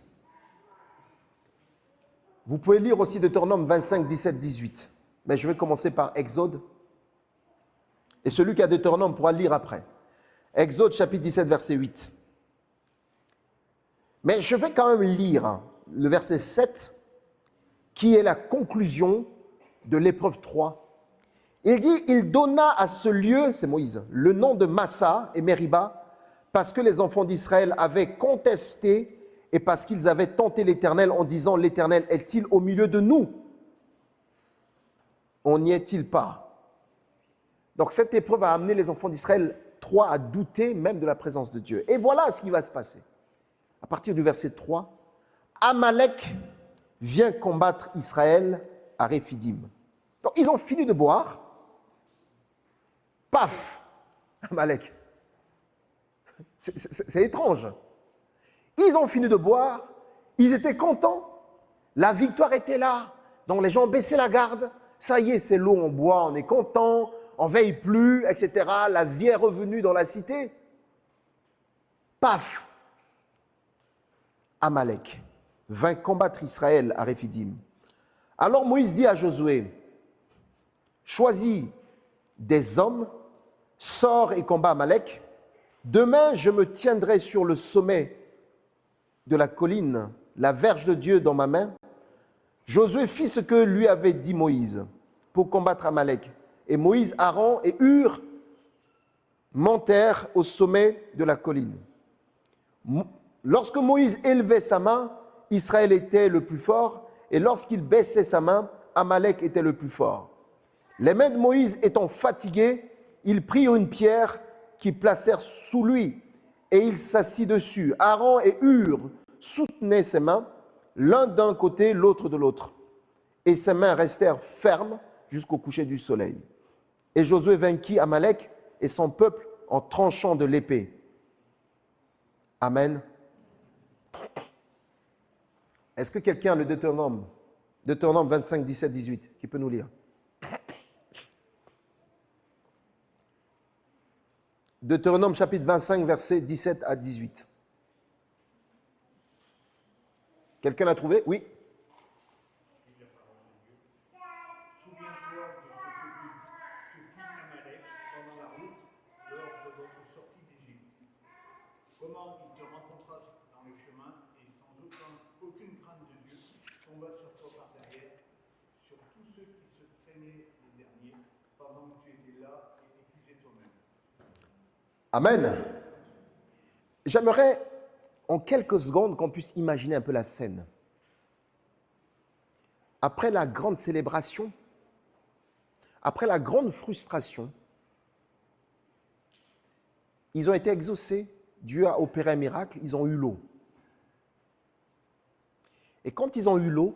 Vous pouvez lire aussi Deutéronome 25, 17, 18. Mais je vais commencer par Exode. Et celui qui a Deutéronome pourra lire après. Exode chapitre 17, verset 8. Mais je vais quand même lire le verset 7, qui est la conclusion de l'épreuve 3. Il dit, il donna à ce lieu, c'est Moïse, le nom de Massa et Mériba, parce que les enfants d'Israël avaient contesté et parce qu'ils avaient tenté l'Éternel en disant, l'Éternel est-il au milieu de nous? On n'y est-il pas? Donc cette épreuve a amené les enfants d'Israël 3 à douter même de la présence de Dieu. Et voilà ce qui va se passer. À partir du verset 3, Amalek vient combattre Israël à Réphidim. Donc ils ont fini de boire. Paf, Amalek. C'est étrange. Ils ont fini de boire, ils étaient contents, la victoire était là, donc les gens baissaient la garde, ça y est, c'est l'eau, on boit, on est content, on ne veille plus, etc. La vie est revenue dans la cité. Paf, Amalek vint combattre Israël à Réphidim. Alors Moïse dit à Josué, choisis des hommes, sors et combat Amalek. Demain, je me tiendrai sur le sommet de la colline, la verge de Dieu dans ma main. Josué fit ce que lui avait dit Moïse pour combattre Amalek. Et Moïse, Aaron et Hur montèrent au sommet de la colline. Lorsque Moïse élevait sa main, Israël était le plus fort, et lorsqu'il baissait sa main, Amalek était le plus fort. Les mains de Moïse étant fatiguées, ils prirent une pierre qu'ils placèrent sous lui, et il s'assit dessus. Aaron et Hur soutenaient ses mains, l'un d'un côté, l'autre de l'autre, et ses mains restèrent fermes jusqu'au coucher du soleil. Et Josué vainquit Amalek et son peuple en tranchant de l'épée. Amen. Est-ce que quelqu'un a le Deutéronome 25, 17, 18, qui peut nous lire? Deutéronome chapitre 25, versets 17 à 18. Quelqu'un l'a trouvé? Oui. Souviens-toi de ce que te fit Amalek pendant la route lors de tomba sur toi par derrière, sur tous ceux qui se traînaient les derniers, pendant que tu étais là et épuisé toi-même. Amen. J'aimerais en quelques secondes qu'on puisse imaginer un peu la scène. Après la grande célébration, après la grande frustration, ils ont été exaucés, Dieu a opéré un miracle, ils ont eu l'eau. Et quand ils ont eu l'eau,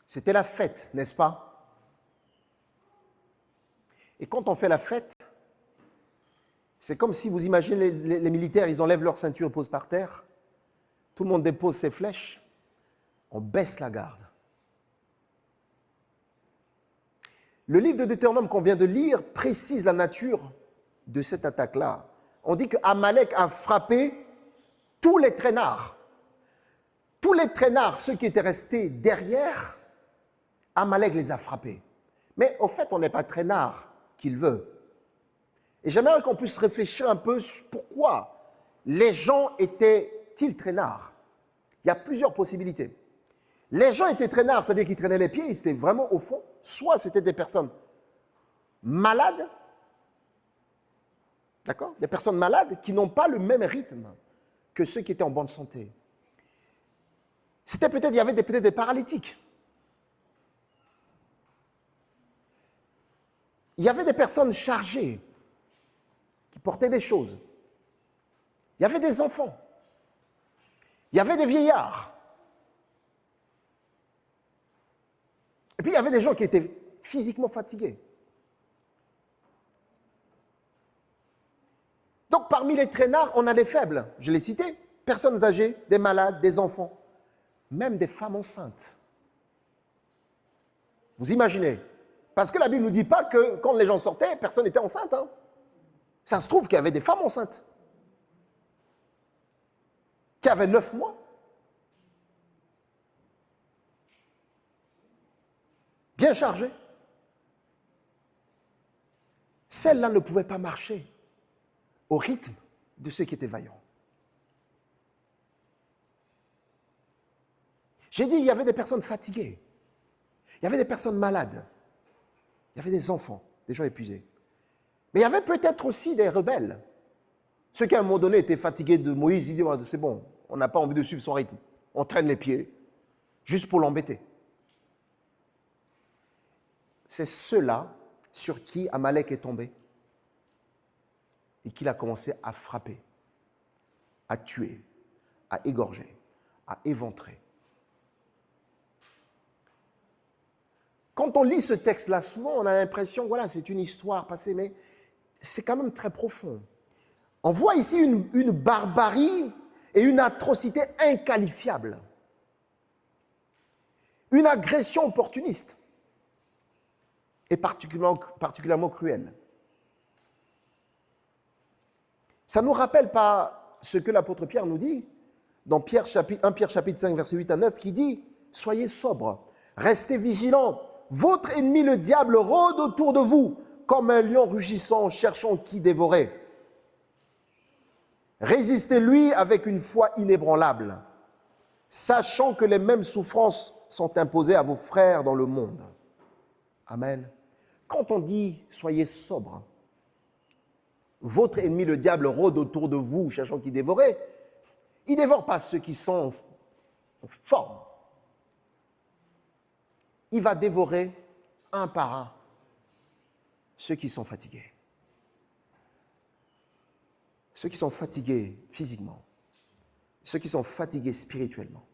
c'était la fête, n'est-ce pas? Et quand on fait la fête, c'est comme si vous imaginez les militaires, ils enlèvent leur ceinture et posent par terre. Tout le monde dépose ses flèches. On baisse la garde. Le livre de Deutéronome qu'on vient de lire précise la nature de cette attaque-là. On dit qu'Amalek a frappé tous les traînards. Tous les traînards, ceux qui étaient restés derrière, Amalek les a frappés. Mais au fait, on n'est pas traînard qu'il veut. Et j'aimerais qu'on puisse réfléchir un peu sur pourquoi les gens étaient-ils traînards. Il y a plusieurs possibilités. Les gens étaient traînards, c'est-à-dire qu'ils traînaient les pieds, ils étaient vraiment au fond. Soit c'était des personnes malades, d'accord? Des personnes malades qui n'ont pas le même rythme que ceux qui étaient en bonne santé. C'était peut-être, il y avait peut-être des paralytiques. Il y avait des personnes chargées qui portaient des choses. Il y avait des enfants. Il y avait des vieillards. Et puis il y avait des gens qui étaient physiquement fatigués. Donc parmi les traînards, on a des faibles, je l'ai cité, personnes âgées, des malades, des enfants, même des femmes enceintes. Vous imaginez? Parce que la Bible ne nous dit pas que quand les gens sortaient, personne n'était enceinte. Hein. Ça se trouve qu'il y avait des femmes enceintes qui avaient 9 mois. Bien chargées. Celles-là ne pouvaient pas marcher au rythme de ceux qui étaient vaillants. J'ai dit, il y avait des personnes fatiguées. Il y avait des personnes malades. Il y avait des enfants, des gens épuisés. Mais il y avait peut-être aussi des rebelles. Ceux qui, à un moment donné, étaient fatigués de Moïse, ils disent, c'est bon, on n'a pas envie de suivre son rythme. On traîne les pieds, juste pour l'embêter. C'est ceux-là sur qui Amalek est tombé et qu'il a commencé à frapper, à tuer, à égorger, à éventrer. Quand on lit ce texte-là, souvent on a l'impression, voilà, c'est une histoire passée, mais c'est quand même très profond. On voit ici une barbarie et une atrocité inqualifiable. Une agression opportuniste et particulièrement cruelle. Ça ne nous rappelle pas ce que l'apôtre Pierre nous dit dans 1 Pierre chapitre 5, verset 8 à 9, qui dit « Soyez sobres, restez vigilants, votre ennemi le diable rôde autour de vous comme un lion rugissant cherchant qui dévorer. Résistez-lui avec une foi inébranlable, sachant que les mêmes souffrances sont imposées à vos frères dans le monde. » Amen. Quand on dit « soyez sobres », votre ennemi le diable rôde autour de vous cherchant qui dévorer, il ne dévore pas ceux qui sont en forme. Il va dévorer un par un ceux qui sont fatigués. Ceux qui sont fatigués physiquement, ceux qui sont fatigués spirituellement,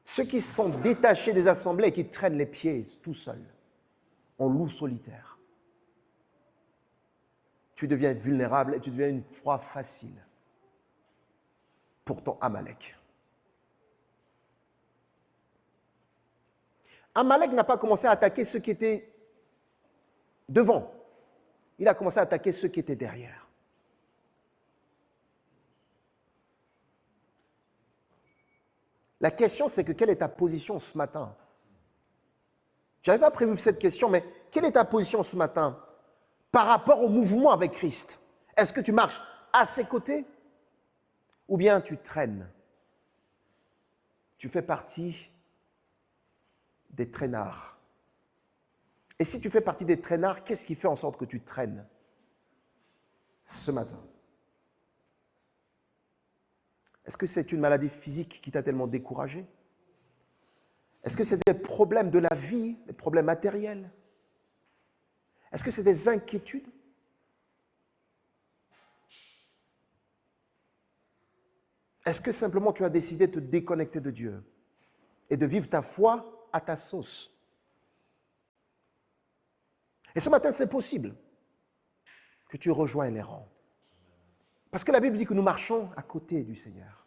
ceux qui sont détachés des assemblées et qui traînent les pieds tout seuls, en loup solitaire. Tu deviens vulnérable et tu deviens une proie facile pour ton Amalek. Amalek n'a pas commencé à attaquer ceux qui étaient devant. Il a commencé à attaquer ceux qui étaient derrière. La question, c'est que quelle est ta position ce matin? Je n'avais pas prévu cette question, mais quelle est ta position ce matin par rapport au mouvement avec Christ? Est-ce que tu marches à ses côtés ou bien tu traînes tu fais partie des traînards. Et si tu fais partie des traînards, qu'est-ce qui fait en sorte que tu traînes ce matin? Est-ce que c'est une maladie physique qui t'a tellement découragé? Est-ce que c'est des problèmes de la vie, des problèmes matériels? Est-ce que c'est des inquiétudes? Est-ce que simplement tu as décidé de te déconnecter de Dieu et de vivre ta foi à ta sauce? Et ce matin, c'est possible que tu rejoignes les rangs. Parce que la Bible dit que nous marchons à côté du Seigneur.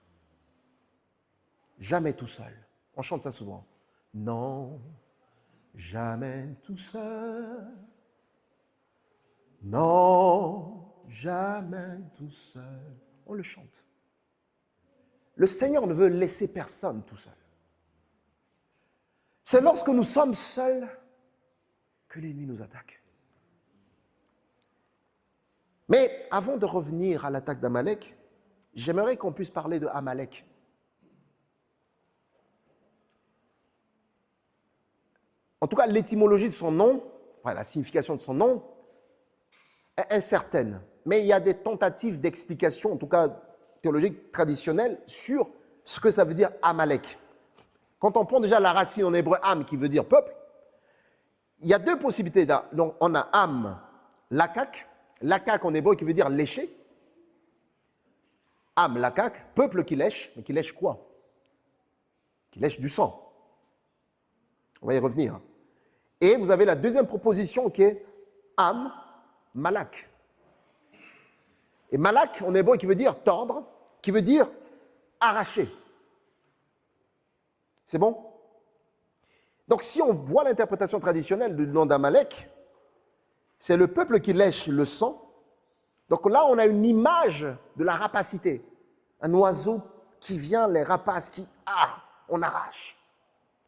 Jamais tout seul. On chante ça souvent. Non, jamais tout seul. Non, jamais tout seul. On le chante. Le Seigneur ne veut laisser personne tout seul. C'est lorsque nous sommes seuls que l'ennemi nous attaque. Mais avant de revenir à l'attaque d'Amalek, j'aimerais qu'on puisse parler de Amalek. En tout cas, l'étymologie de son nom, enfin la signification de son nom, est incertaine. Mais il y a des tentatives d'explication, en tout cas théologiques traditionnelles, sur ce que ça veut dire Amalek. Quand on prend déjà la racine en hébreu Am, qui veut dire peuple, il y a deux possibilités. Donc, on a Am, Lakak. Lakak en hébreu qui veut dire lécher. Am, Lakak, peuple qui lèche. Mais qui lèche quoi? Qui lèche du sang. On va y revenir. Et vous avez la deuxième proposition qui est Am, Malak. Et Malak en hébreu qui veut dire tordre, qui veut dire arracher. C'est bon? Donc si on voit l'interprétation traditionnelle du nom d'Amalek, c'est le peuple qui lèche le sang. Donc là, on a une image de la rapacité. Un oiseau qui vient, les rapaces qui... Ah, on arrache.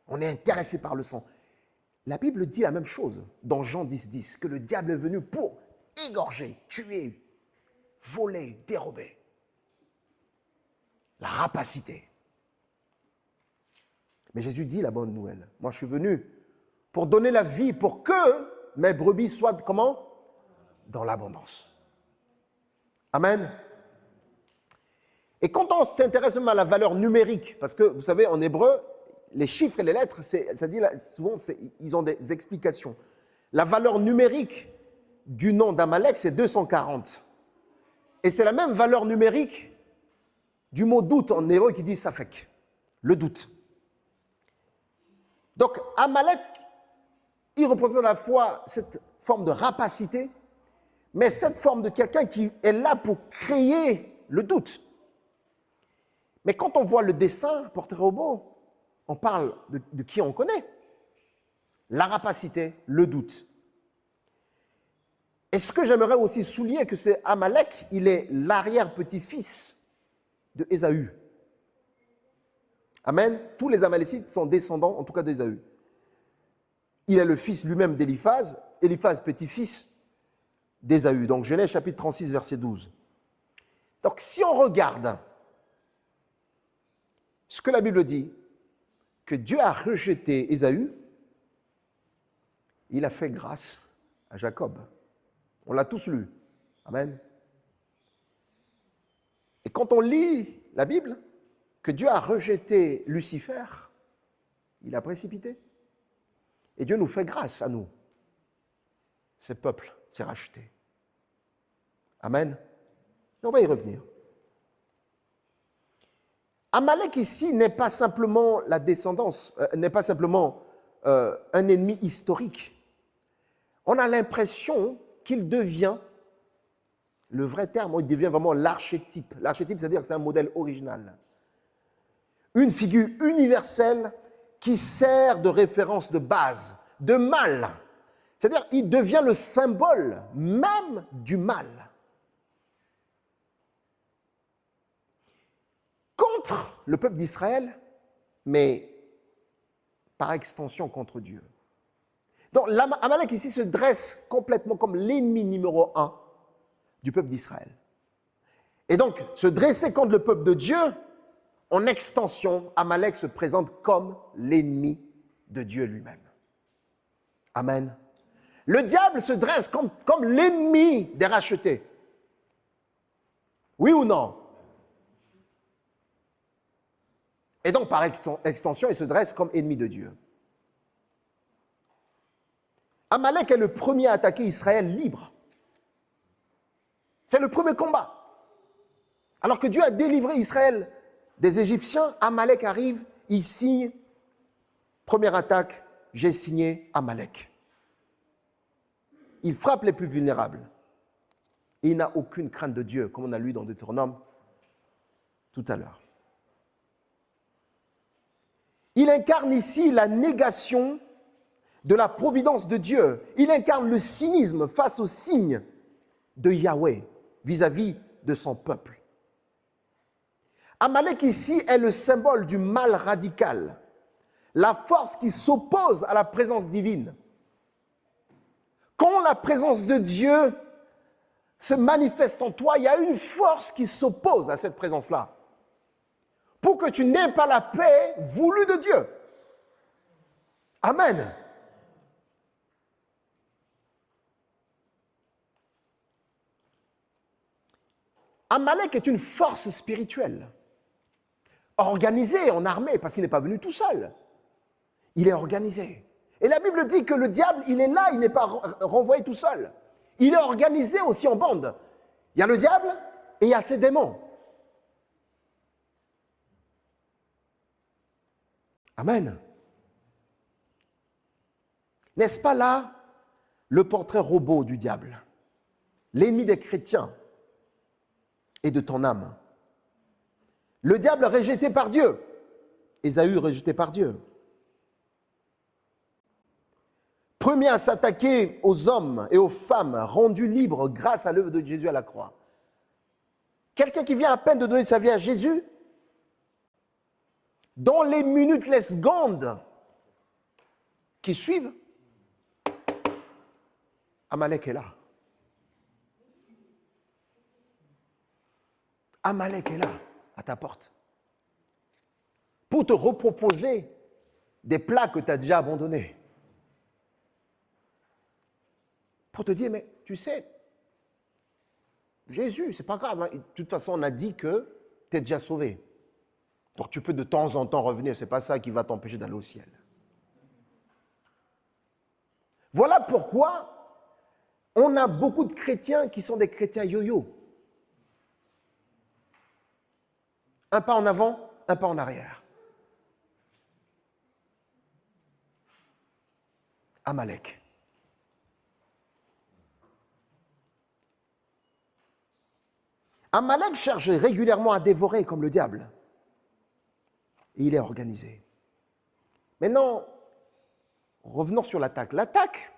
On est intéressé par le sang. La Bible dit la même chose dans Jean 10, que le diable est venu pour égorger, tuer, voler, dérober. La rapacité. Mais Jésus dit la bonne nouvelle. Moi, je suis venu pour donner la vie, pour que mes brebis soient comment? Dans l'abondance. Amen. Et quand on s'intéresse même à la valeur numérique, parce que vous savez, en hébreu, les chiffres et les lettres, ça dit souvent, ils ont des explications. La valeur numérique du nom d'Amalek, c'est 240. Et c'est la même valeur numérique du mot doute en hébreu qui dit safek, le doute. Donc, Amalek, il représente à la fois cette forme de rapacité, mais cette forme de quelqu'un qui est là pour créer le doute. Mais quand on voit le dessin portrait robot, on parle de qui on connaît. La rapacité, le doute. Et ce que j'aimerais aussi souligner, que c'est Amalek, il est l'arrière-petit-fils de Ésaü. Amen. Tous les Amalécites sont descendants, en tout cas d'Ésaü. Il est le fils lui-même d'Éliphaz, Éliphaz petit-fils d'Ésaü. Donc Genèse chapitre 36, verset 12. Donc si on regarde ce que la Bible dit, que Dieu a rejeté Ésaü, il a fait grâce à Jacob. On l'a tous lu. Amen. Et quand on lit la Bible, que Dieu a rejeté Lucifer, il a précipité. Et Dieu nous fait grâce à nous. Ces peuples, c'est racheté. Amen. Et on va y revenir. Amalek ici n'est pas simplement la descendance, n'est pas simplement un ennemi historique. On a l'impression qu'il devient, le vrai terme, il devient vraiment l'archétype. L'archétype, c'est-à-dire que c'est un modèle original. Une figure universelle qui sert de référence de base, de mal. C'est-à-dire qu'il devient le symbole même du mal. Contre le peuple d'Israël, mais par extension contre Dieu. Donc Amalek ici se dresse complètement comme l'ennemi numéro 1 du peuple d'Israël. Et donc, se dresser contre le peuple de Dieu, en extension, Amalek se présente comme l'ennemi de Dieu lui-même. Amen. Le diable se dresse comme l'ennemi des rachetés. Oui ou non? Et donc, par extension, il se dresse comme ennemi de Dieu. Amalek est le premier à attaquer Israël libre. C'est le premier combat. Alors que Dieu a délivré Israël des Égyptiens, Amalek arrive, il signe, première attaque, j'ai signé Amalek. Il frappe les plus vulnérables. Et il n'a aucune crainte de Dieu, comme on a lu dans Deutéronome tout à l'heure. Il incarne ici la négation de la providence de Dieu. Il incarne le cynisme face au signe de Yahweh vis-à-vis de son peuple. Amalek ici est le symbole du mal radical, la force qui s'oppose à la présence divine. Quand la présence de Dieu se manifeste en toi, il y a une force qui s'oppose à cette présence-là, pour que tu n'aies pas la paix voulue de Dieu. Amen. Amalek est une force spirituelle, organisé en armée, parce qu'il n'est pas venu tout seul. Il est organisé. Et la Bible dit que le diable, il est là, il n'est pas renvoyé tout seul. Il est organisé aussi en bande. Il y a le diable et il y a ses démons. Amen. N'est-ce pas là le portrait robot du diable, l'ennemi des chrétiens et de ton âme? Le diable rejeté par Dieu, Ésaü rejeté par Dieu. Premier à s'attaquer aux hommes et aux femmes rendus libres grâce à l'œuvre de Jésus à la croix. Quelqu'un qui vient à peine de donner sa vie à Jésus, dans les minutes, les secondes qui suivent, Amalek est là. Amalek est là, à ta porte, pour te reproposer des plats que tu as déjà abandonnés. Pour te dire, mais tu sais, Jésus, c'est pas grave, hein. De toute façon, on a dit que tu es déjà sauvé. Donc tu peux de temps en temps revenir, ce n'est pas ça qui va t'empêcher d'aller au ciel. Voilà pourquoi on a beaucoup de chrétiens qui sont des chrétiens yo-yo. Un pas en avant, un pas en arrière. Amalek. Amalek cherche régulièrement à dévorer comme le diable. Et il est organisé. Maintenant, revenons sur l'attaque. L'attaque,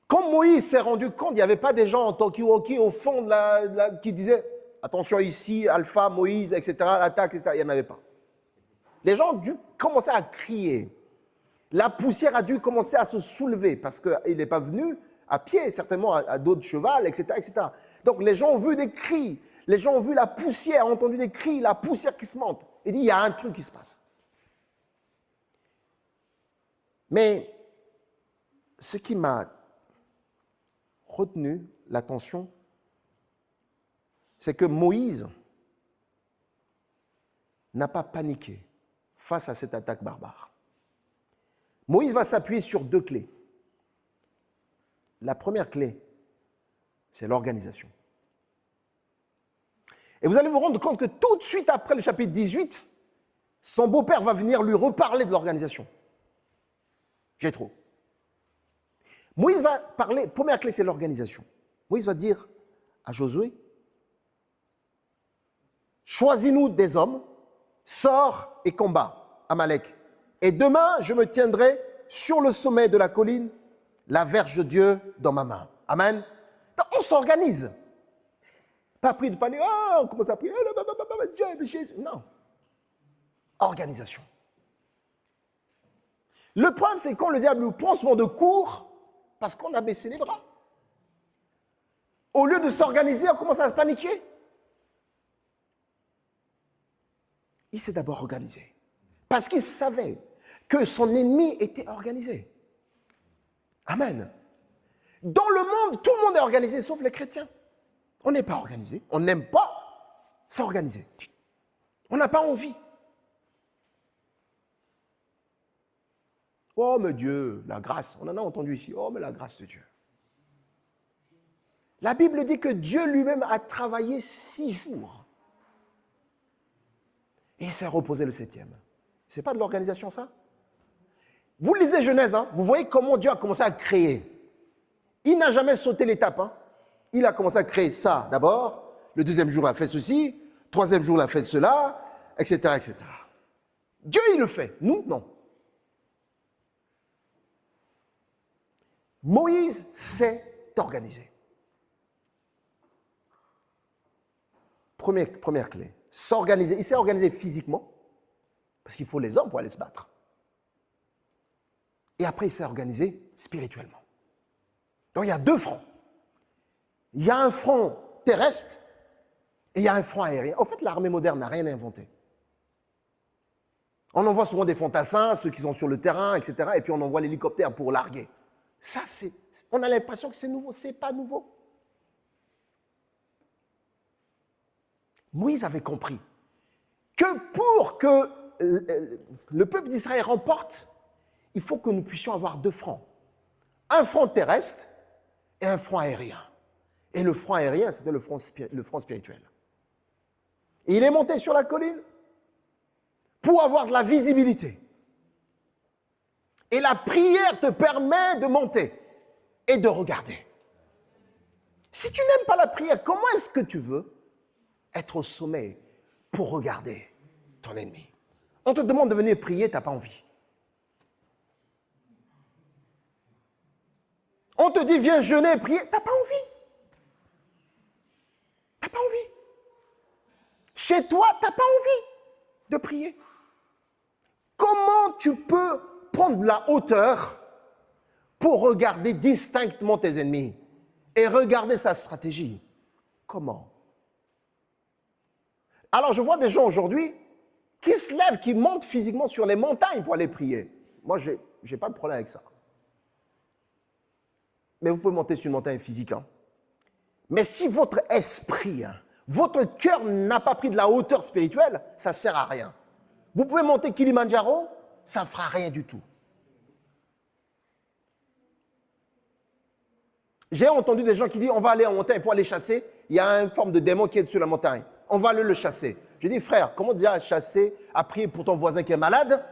quand Moïse s'est rendu compte, il n'y avait pas des gens en talkie-walkie au fond qui disaient « Attention ici, Alpha, Moïse, etc., l'attaque, etc. » Il n'y en avait pas. Les gens ont dû commencer à crier. La poussière a dû commencer à se soulever parce qu'il n'est pas venu à pied, certainement à dos de cheval, etc., etc. Donc les gens ont vu des cris, les gens ont vu la poussière, ont entendu des cris, la poussière qui se monte. Il dit, il y a un truc qui se passe. Mais ce qui m'a retenu l'attention, c'est que Moïse n'a pas paniqué face à cette attaque barbare. Moïse va s'appuyer sur deux clés. La première clé, c'est l'organisation. Et vous allez vous rendre compte que tout de suite après le chapitre 18, son beau-père va venir lui reparler de l'organisation. Jéthro. Moïse va parler, première clé, c'est l'organisation. Moïse va dire à Josué, choisis-nous des hommes, sors et combat Amalek. Et demain, je me tiendrai sur le sommet de la colline, la verge de Dieu dans ma main. Amen. Donc, on s'organise. Pas pris de panique, oh, on commence à prier, Jésus. Non. Organisation. Le problème, c'est quand le diable nous prend souvent de court parce qu'on a baissé les bras. Au lieu de s'organiser, on commence à se paniquer. Il s'est d'abord organisé. Parce qu'il savait que son ennemi était organisé. Amen. Dans le monde, tout le monde est organisé, sauf les chrétiens. On n'est pas organisé. On n'aime pas s'organiser. On n'a pas envie. Oh, mais Dieu, la grâce. On en a entendu ici. Oh, mais la grâce de Dieu. La Bible dit que Dieu lui-même a travaillé 6 jours. Et il s'est reposé le 7e. Ce n'est pas de l'organisation, ça? Vous lisez Genèse, hein? Vous voyez comment Dieu a commencé à créer. Il n'a jamais sauté l'étape. Hein? Il a commencé à créer ça d'abord. Le 2e jour, il a fait ceci. 3e jour, il a fait cela, etc., etc. Dieu, il le fait. Nous, non. Moïse s'est organisé. Première clé. S'organiser. Il s'est organisé physiquement, parce qu'il faut les hommes pour aller se battre. Et après, il s'est organisé spirituellement. Donc, il y a 2 fronts. Il y a un front terrestre et il y a un front aérien. En fait, l'armée moderne n'a rien inventé. On envoie souvent des fantassins, ceux qui sont sur le terrain, etc. Et puis, on envoie l'hélicoptère pour larguer. Ça, on a l'impression que c'est nouveau. Ce n'est pas nouveau. Moïse avait compris que pour que le peuple d'Israël remporte, il faut que nous puissions avoir 2 fronts. Un front terrestre et un front aérien. Et le front aérien, c'était le front spirituel. Et il est monté sur la colline pour avoir de la visibilité. Et la prière te permet de monter et de regarder. Si tu n'aimes pas la prière, comment est-ce que tu veux être au sommet pour regarder ton ennemi? On te demande de venir prier, tu n'as pas envie. On te dit, viens jeûner, prier, tu n'as pas envie. Tu n'as pas envie. Chez toi, tu n'as pas envie de prier. Comment tu peux prendre de la hauteur pour regarder distinctement tes ennemis et regarder sa stratégie? Comment? Alors, je vois des gens aujourd'hui qui se lèvent, qui montent physiquement sur les montagnes pour aller prier. Moi, je n'ai pas de problème avec ça. Mais vous pouvez monter sur une montagne physique. Hein. Mais si votre esprit, votre cœur n'a pas pris de la hauteur spirituelle, ça ne sert à rien. Vous pouvez monter Kilimandjaro, ça ne fera rien du tout. J'ai entendu des gens qui disent, on va aller en montagne pour aller chasser. Il y a une forme de démon qui est sur la montagne. On va aller le chasser. J'ai dit, frère, comment déjà chasser, à prier pour ton voisin qui est malade?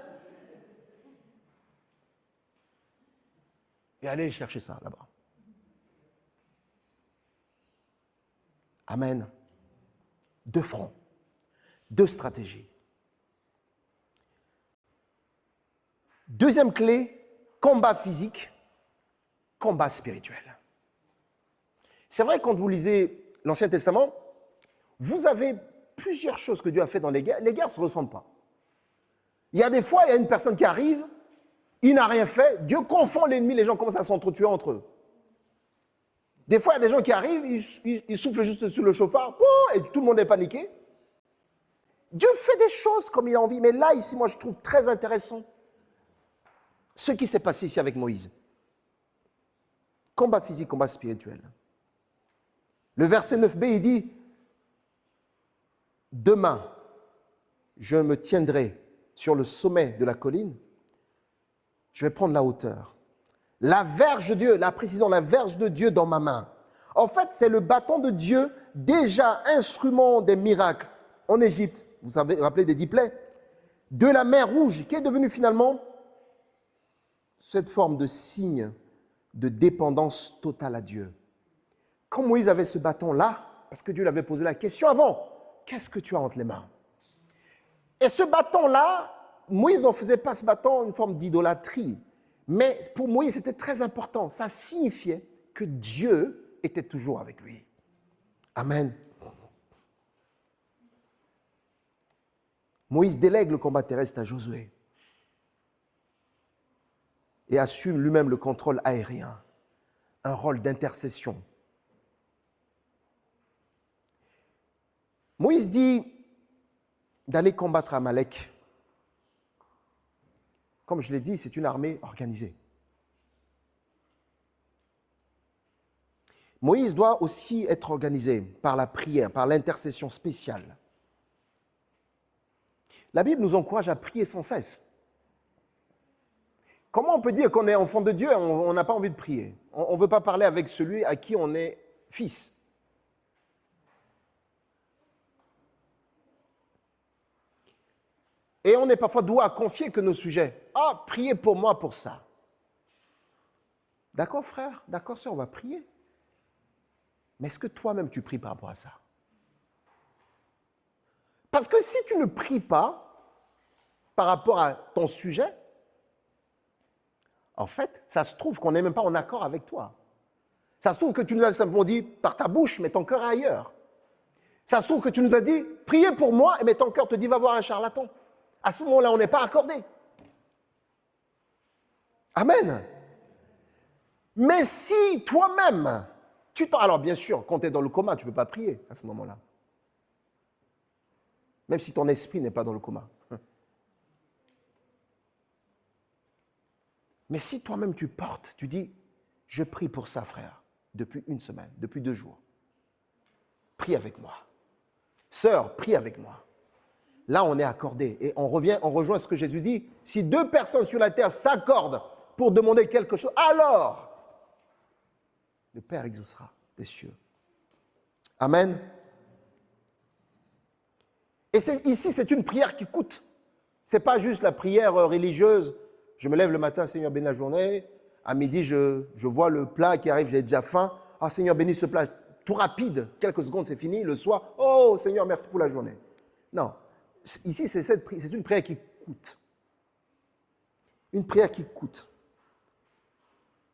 Et aller chercher ça là-bas. Amen. 2 fronts, 2 stratégies. 2e clé, combat physique, combat spirituel. C'est vrai, quand vous lisez l'Ancien Testament, vous avez plusieurs choses que Dieu a fait dans les guerres. Les guerres ne se ressemblent pas. Il y a des fois, il y a une personne qui arrive, il n'a rien fait, Dieu confond l'ennemi, les gens commencent à s'entretuer entre eux. Des fois, il y a des gens qui arrivent, ils soufflent juste sur le chauffard, et tout le monde est paniqué. Dieu fait des choses comme il a envie, mais là, ici, moi, je trouve très intéressant ce qui s'est passé ici avec Moïse. Combat physique, combat spirituel. Le verset 9b, il dit, « Demain, je me tiendrai sur le sommet de la colline, je vais prendre la hauteur. La verge de Dieu, la précision, la verge de Dieu dans ma main. En fait, c'est le bâton de Dieu, déjà instrument des miracles en Égypte. Vous savez, rappelez des 10 plaies. De la mer Rouge, qui est devenue finalement cette forme de signe de dépendance totale à Dieu. Quand Moïse avait ce bâton-là, parce que Dieu lui avait posé la question avant, qu'est-ce que tu as entre les mains? Et ce bâton-là, Moïse n'en faisait pas ce bâton une forme d'idolâtrie. Mais pour Moïse, c'était très important. Ça signifiait que Dieu était toujours avec lui. Amen. Moïse délègue le combat terrestre à Josué et assume lui-même le contrôle aérien, un rôle d'intercession. Moïse dit, d'aller combattre Amalek. Comme je l'ai dit, c'est une armée organisée. Moïse doit aussi être organisé par la prière, par l'intercession spéciale. La Bible nous encourage à prier sans cesse. Comment on peut dire qu'on est enfant de Dieu et on n'a pas envie de prier? On ne veut pas parler avec celui à qui on est fils. Et on est parfois doué à confier que nos sujets. Ah, priez pour moi pour ça. D'accord frère, d'accord sœur, on va prier. Mais est-ce que toi-même tu pries par rapport à ça? Parce que si tu ne pries pas par rapport à ton sujet, en fait, ça se trouve qu'on n'est même pas en accord avec toi. Ça se trouve que tu nous as simplement dit par ta bouche, mais ton cœur est ailleurs. Ça se trouve que tu nous as dit, priez pour moi, mais ton cœur te dit, va voir un charlatan. À ce moment-là, on n'est pas accordé. Amen. Mais si toi-même, alors bien sûr, quand tu es dans le coma, tu ne peux pas prier à ce moment-là. Même si ton esprit n'est pas dans le coma. Mais si toi-même tu portes, tu dis, je prie pour ça, frère, depuis une semaine, depuis 2 jours. Prie avec moi. Sœur, prie avec moi. Là, on est accordé. Et on rejoint ce que Jésus dit. Si 2 personnes sur la terre s'accordent pour demander quelque chose, alors le Père exaucera des cieux. Amen. Et ici, c'est une prière qui coûte. Ce n'est pas juste la prière religieuse. Je me lève le matin, Seigneur, bénis la journée. À midi, je vois le plat qui arrive, j'ai déjà faim. Ah, Seigneur, bénis ce plat. Tout rapide, quelques secondes, c'est fini. Le soir, oh, Seigneur, merci pour la journée. Non. Ici, c'est une prière qui coûte. Une prière qui coûte.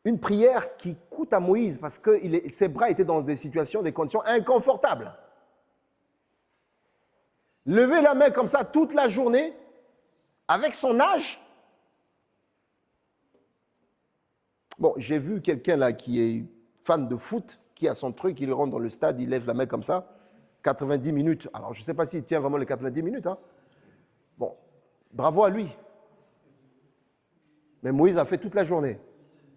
Une prière qui coûte à Moïse parce que ses bras étaient dans des situations, des conditions inconfortables. Lever la main comme ça toute la journée, avec son âge. Bon, j'ai vu quelqu'un là qui est fan de foot, qui a son truc, il rentre dans le stade, il lève la main comme ça, 90 minutes. Alors, je ne sais pas s'il tient vraiment les 90 minutes. Hein. Bon, bravo à lui. Mais Moïse a fait toute la journée.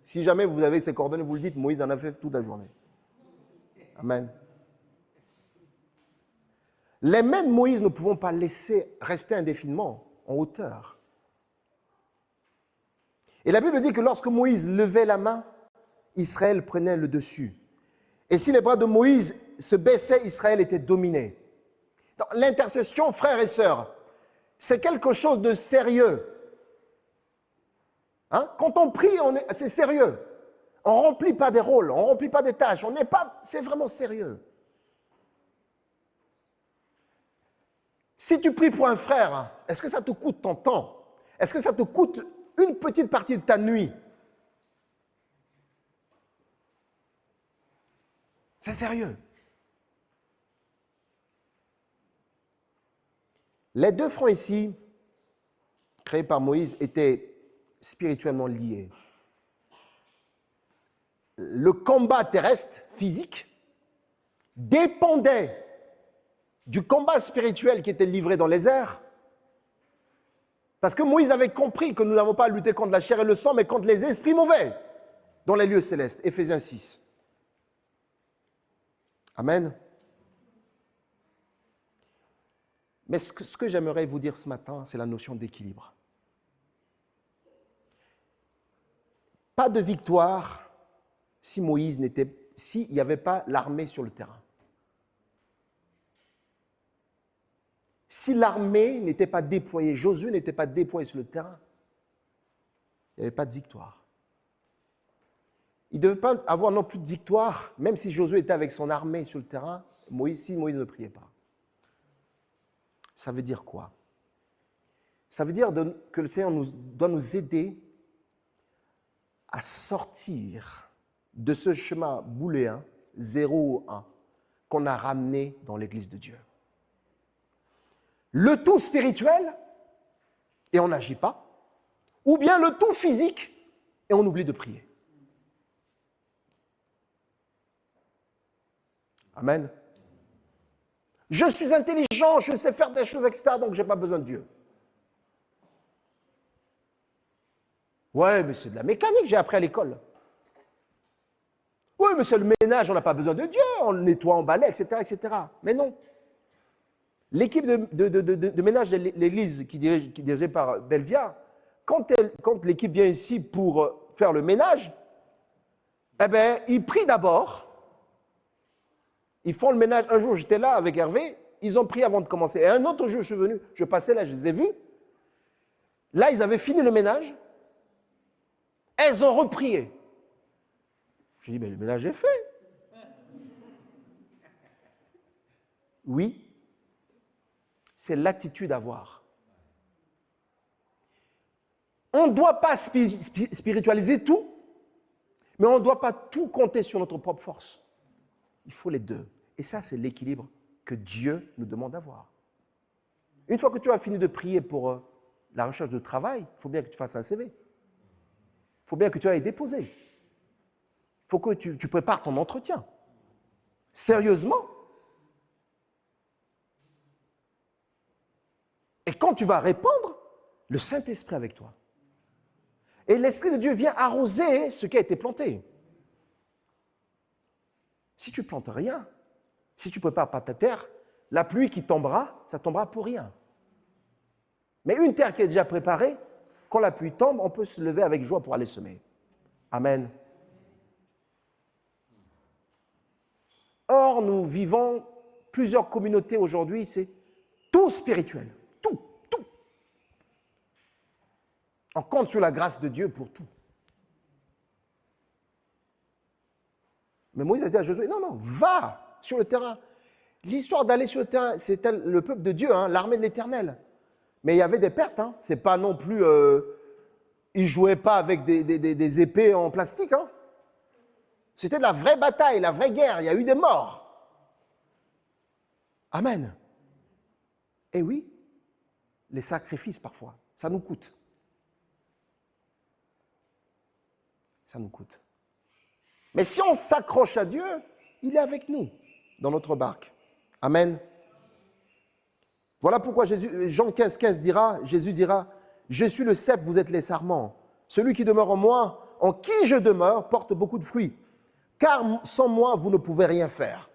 Si jamais vous avez ses coordonnées, vous le dites, Moïse en a fait toute la journée. Amen. Les mains de Moïse ne pouvons pas laisser rester indéfiniment en hauteur. Et la Bible dit que lorsque Moïse levait la main, Israël prenait le dessus. Et si les bras de Moïse se baissaient, Israël était dominé. Donc, l'intercession, frères et sœurs, c'est quelque chose de sérieux. Hein? Quand on prie, c'est sérieux. On ne remplit pas des rôles, on ne remplit pas des tâches. C'est vraiment sérieux. Si tu pries pour un frère, est-ce que ça te coûte ton temps? Est-ce que ça te coûte une petite partie de ta nuit? C'est sérieux. Les 2 fronts ici, créés par Moïse, étaient spirituellement liés. Le combat terrestre, physique, dépendait du combat spirituel qui était livré dans les airs. Parce que Moïse avait compris que nous n'avons pas à lutter contre la chair et le sang, mais contre les esprits mauvais dans les lieux célestes. Éphésiens 6. Amen. Mais ce que j'aimerais vous dire ce matin, c'est la notion d'équilibre. Pas de victoire s'il n'y avait pas l'armée sur le terrain. Si l'armée n'était pas déployée, Josué n'était pas déployé sur le terrain, il n'y avait pas de victoire. Il ne devait pas avoir non plus de victoire, même si Josué était avec son armée sur le terrain, si Moïse ne priait pas. Ça veut dire quoi? Ça veut dire que le Seigneur doit nous aider à sortir de ce chemin bouléen, 0 ou 1, qu'on a ramené dans l'Église de Dieu. Le tout spirituel, et on n'agit pas, ou bien le tout physique, et on oublie de prier. Amen. Je suis intelligent, je sais faire des choses, etc. Donc, je n'ai pas besoin de Dieu. Ouais, mais c'est de la mécanique, j'ai appris à l'école. Oui, mais c'est le ménage, on n'a pas besoin de Dieu, on le nettoie, on balaie, etc., etc. Mais non. L'équipe de ménage de l'église qui est dirigée par Belvia, quand l'équipe vient ici pour faire le ménage, eh bien, ils prient d'abord. Ils font le ménage. Un jour, j'étais là avec Hervé, ils ont prié avant de commencer. Et un autre jour, je suis venu, je passais là, je les ai vus. Là, ils avaient fini le ménage. Elles ont reprié. Je dis, mais le ménage est fait. Oui, c'est l'attitude à avoir. On ne doit pas spiritualiser tout, mais on ne doit pas tout compter sur notre propre force. Il faut les deux. Et ça, c'est l'équilibre que Dieu nous demande d'avoir. Une fois que tu as fini de prier pour la recherche de travail, il faut bien que tu fasses un CV. Il faut bien que tu ailles déposer. Il faut que tu prépares ton entretien. Sérieusement. Et quand tu vas répondre, le Saint-Esprit avec toi. Et l'Esprit de Dieu vient arroser ce qui a été planté. Si tu ne plantes rien, si tu ne prépares pas ta terre, la pluie qui tombera, ça tombera pour rien. Mais une terre qui est déjà préparée, quand la pluie tombe, on peut se lever avec joie pour aller semer. Amen. Or, nous vivons plusieurs communautés aujourd'hui, c'est tout spirituel. Tout. On compte sur la grâce de Dieu pour tout. Mais Moïse a dit à Josué, non, va sur le terrain. L'histoire d'aller sur le terrain, c'était le peuple de Dieu, l'armée de l'Éternel. Mais il y avait des pertes, c'est pas non plus... ils ne jouaient pas avec des épées en plastique. C'était de la vraie bataille, la vraie guerre. Il y a eu des morts. Amen. Et oui, les sacrifices parfois, ça nous coûte. Ça nous coûte. Mais si on s'accroche à Dieu, il est avec nous dans notre barque. Amen. Voilà pourquoi Jean 15,15 dira, Jésus dira, « Je suis le cep, vous êtes les sarments. Celui qui demeure en moi, en qui je demeure, porte beaucoup de fruits. Car sans moi, vous ne pouvez rien faire. »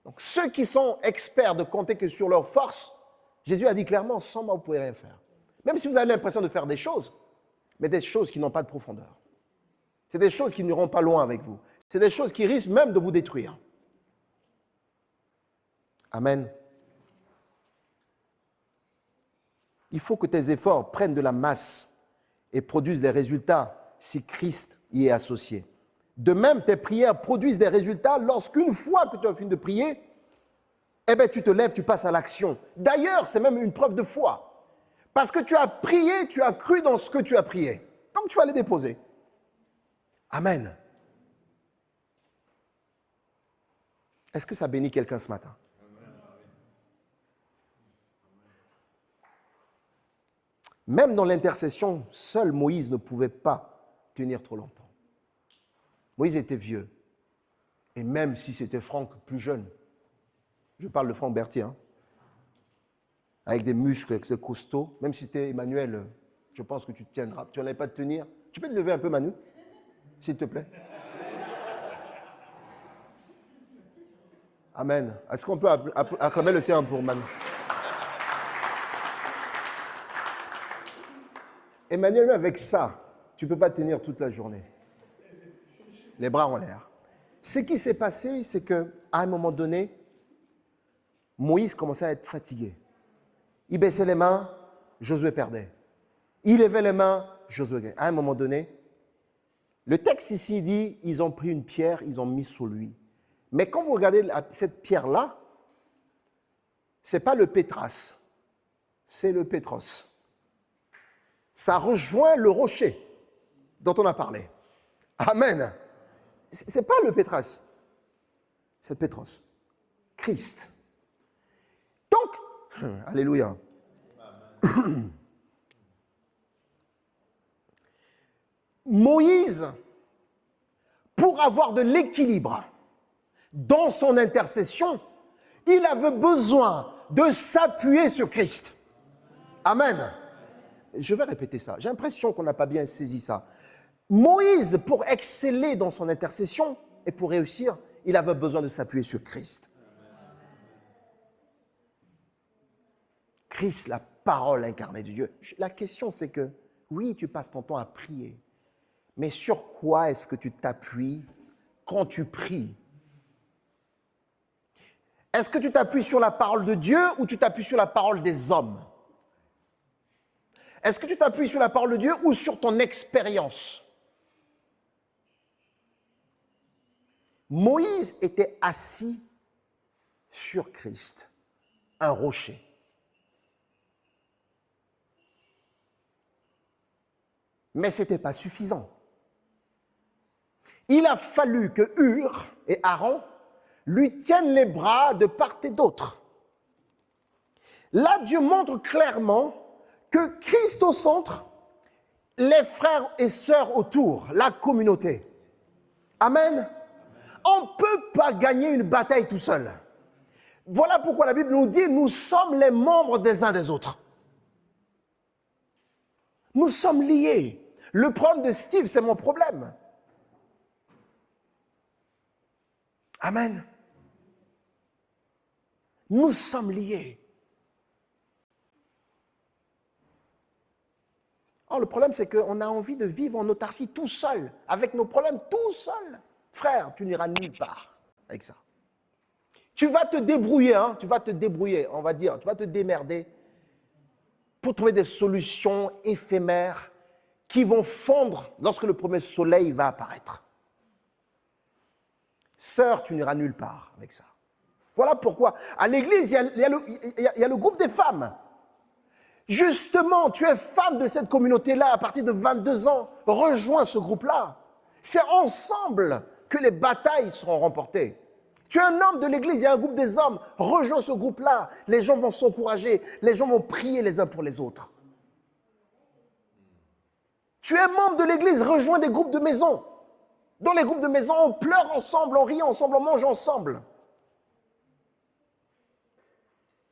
Donc ceux qui sont experts de compter que sur leur force, Jésus a dit clairement, sans moi, vous ne pouvez rien faire. Même si vous avez l'impression de faire des choses, mais des choses qui n'ont pas de profondeur. C'est des choses qui n'iront pas loin avec vous. C'est des choses qui risquent même de vous détruire. Amen. Il faut que tes efforts prennent de la masse et produisent des résultats si Christ y est associé. De même, tes prières produisent des résultats lorsqu'une fois que tu as fini de prier, tu te lèves, tu passes à l'action. D'ailleurs, c'est même une preuve de foi. Parce que tu as prié, tu as cru dans ce que tu as prié. Donc, tu vas les déposer. Amen. Est-ce que ça bénit quelqu'un ce matin? Même dans l'intercession, seul Moïse ne pouvait pas tenir trop longtemps. Moïse était vieux. Et même si c'était Franck plus jeune, je parle de Franck Berthier, avec des muscles, avec ce costaud, même si c'était Emmanuel, je pense que tu te tiendras. Tu n'en avais pas de tenir. Tu peux te lever un peu, Manu, s'il te plaît? Amen. Est-ce qu'on peut acclamer le Seigneur pour Manu? Emmanuel, avec ça, tu ne peux pas tenir toute la journée. Les bras en l'air. Ce qui s'est passé, c'est qu'à un moment donné, Moïse commençait à être fatigué. Il baissait les mains, Josué perdait. Il levait les mains, Josué gagnait. À un moment donné, le texte ici dit, ils ont pris une pierre, ils ont mis sur lui. Mais quand vous regardez cette pierre-là, ce n'est pas le Pétras, c'est le Pétros. Ça rejoint le rocher dont on a parlé. Amen. Ce n'est pas le Pétras, c'est le Pétros. Christ. Donc, alléluia. Moïse, pour avoir de l'équilibre dans son intercession, Il avait besoin de s'appuyer sur Christ. Amen. Je vais répéter ça. J'ai l'impression qu'on n'a pas bien saisi ça. Moïse, pour exceller dans son intercession et pour réussir, il avait besoin de s'appuyer sur Christ. Christ, la parole incarnée de Dieu. La question, c'est que, oui, tu passes ton temps à prier, mais sur quoi est-ce que tu t'appuies quand tu pries? Est-ce que tu t'appuies sur la parole de Dieu ou tu t'appuies sur la parole des hommes? Est-ce que tu t'appuies sur la parole de Dieu ou sur ton expérience? Moïse était assis sur Christ, un rocher. Mais ce n'était pas suffisant. Il a fallu que Hur et Aaron lui tiennent les bras de part et d'autre. Là, Dieu montre clairement que Christ au centre, les frères et sœurs autour, la communauté. Amen. On ne peut pas gagner une bataille tout seul. Voilà pourquoi la Bible nous dit, nous sommes les membres des uns des autres. Nous sommes liés. Le problème de Steve, c'est mon problème. Amen. Nous sommes liés. Or, le problème, c'est qu'on a envie de vivre en autarcie tout seul, avec nos problèmes tout seul. Frère, tu n'iras nulle part avec ça. Tu vas te débrouiller, on va dire, tu vas te démerder pour trouver des solutions éphémères qui vont fondre lorsque le premier soleil va apparaître. Sœur, tu n'iras nulle part avec ça. Voilà pourquoi, à l'église, il y a le groupe des femmes. Justement, tu es femme de cette communauté-là à partir de 22 ans. Rejoins ce groupe-là. C'est ensemble que les batailles seront remportées. Tu es un homme de l'église, il y a un groupe des hommes. Rejoins ce groupe-là. Les gens vont s'encourager. Les gens vont prier les uns pour les autres. Tu es membre de l'église, rejoins des groupes de maison. Dans les groupes de maison, on pleure ensemble, on rit ensemble, on mange ensemble.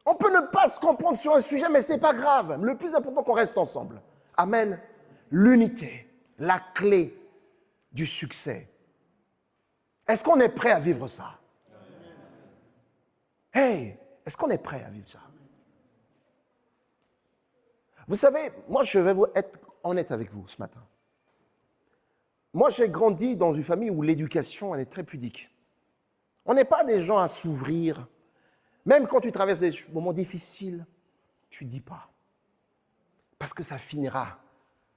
On peut ne pas se comprendre sur un sujet, mais ce n'est pas grave. Le plus important, qu'on reste ensemble. Amen. L'unité, la clé du succès. Est-ce qu'on est prêt à vivre ça? Hey, est-ce qu'on est prêt à vivre ça? Vous savez, moi, je vais être honnête avec vous ce matin. Moi, j'ai grandi dans une famille où l'éducation, elle est très pudique. On n'est pas des gens à s'ouvrir. Même quand tu traverses des moments difficiles, tu ne dis pas. Parce que ça finira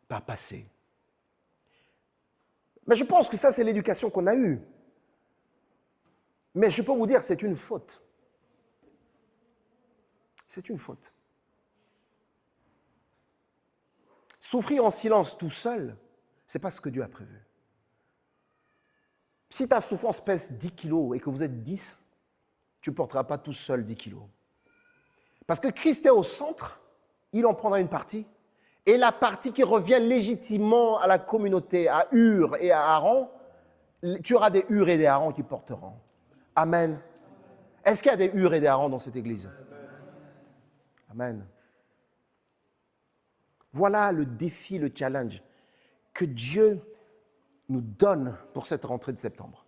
par passer. Mais je pense que ça, c'est l'éducation qu'on a eue. Mais je peux vous dire, c'est une faute. C'est une faute. Souffrir en silence tout seul, ce n'est pas ce que Dieu a prévu. Si ta souffrance pèse 10 kilos et que vous êtes 10, tu ne porteras pas tout seul 10 kilos. Parce que Christ est au centre, il en prendra une partie, et la partie qui revient légitimement à la communauté, à Hur et à Aaron, tu auras des Hur et des Aaron qui porteront. Amen. Est-ce qu'il y a des Hur et des Aaron dans cette église? Amen. Voilà le défi, le challenge que Dieu nous donne pour cette rentrée de septembre.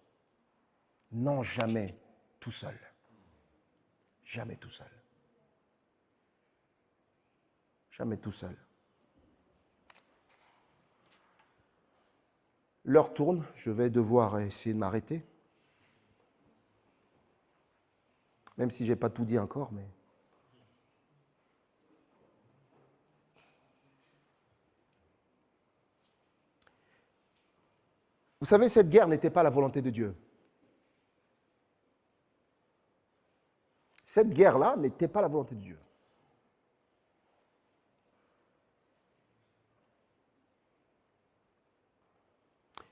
Non, jamais tout seul. Jamais tout seul. Jamais tout seul. L'heure tourne, je vais devoir essayer de m'arrêter. Même si je n'ai pas tout dit encore, mais... Vous savez, cette guerre n'était pas la volonté de Dieu. Cette guerre-là n'était pas la volonté de Dieu.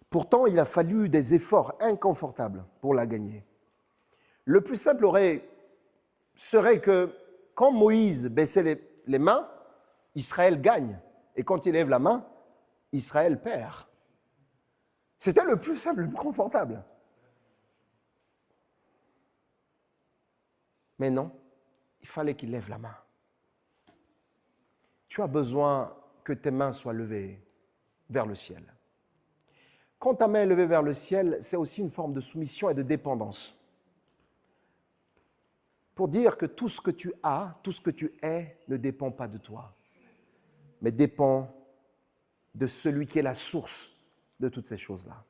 Pourtant, il a fallu des efforts inconfortables pour la gagner. Le plus simple serait que quand Moïse baissait les mains, Israël gagne. Et quand il lève la main, Israël perd. C'était le plus simple, le plus confortable. Mais non, il fallait qu'il lève la main. Tu as besoin que tes mains soient levées vers le ciel. Quand ta main est levée vers le ciel, c'est aussi une forme de soumission et de dépendance. Pour dire que tout ce que tu as, tout ce que tu es, ne dépend pas de toi, mais dépend de celui qui est la source de toutes ces choses-là.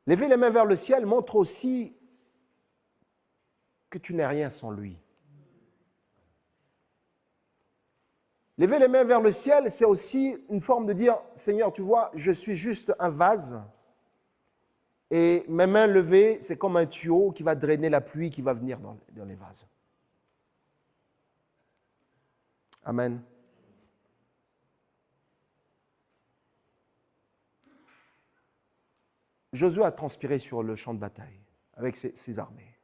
Lever les mains vers le ciel montre aussi que tu n'es rien sans lui. Lever les mains vers le ciel, c'est aussi une forme de dire, Seigneur, tu vois, je suis juste un vase et mes mains levées, c'est comme un tuyau qui va drainer la pluie qui va venir dans les vases. Amen. Josué a transpiré sur le champ de bataille avec ses armées.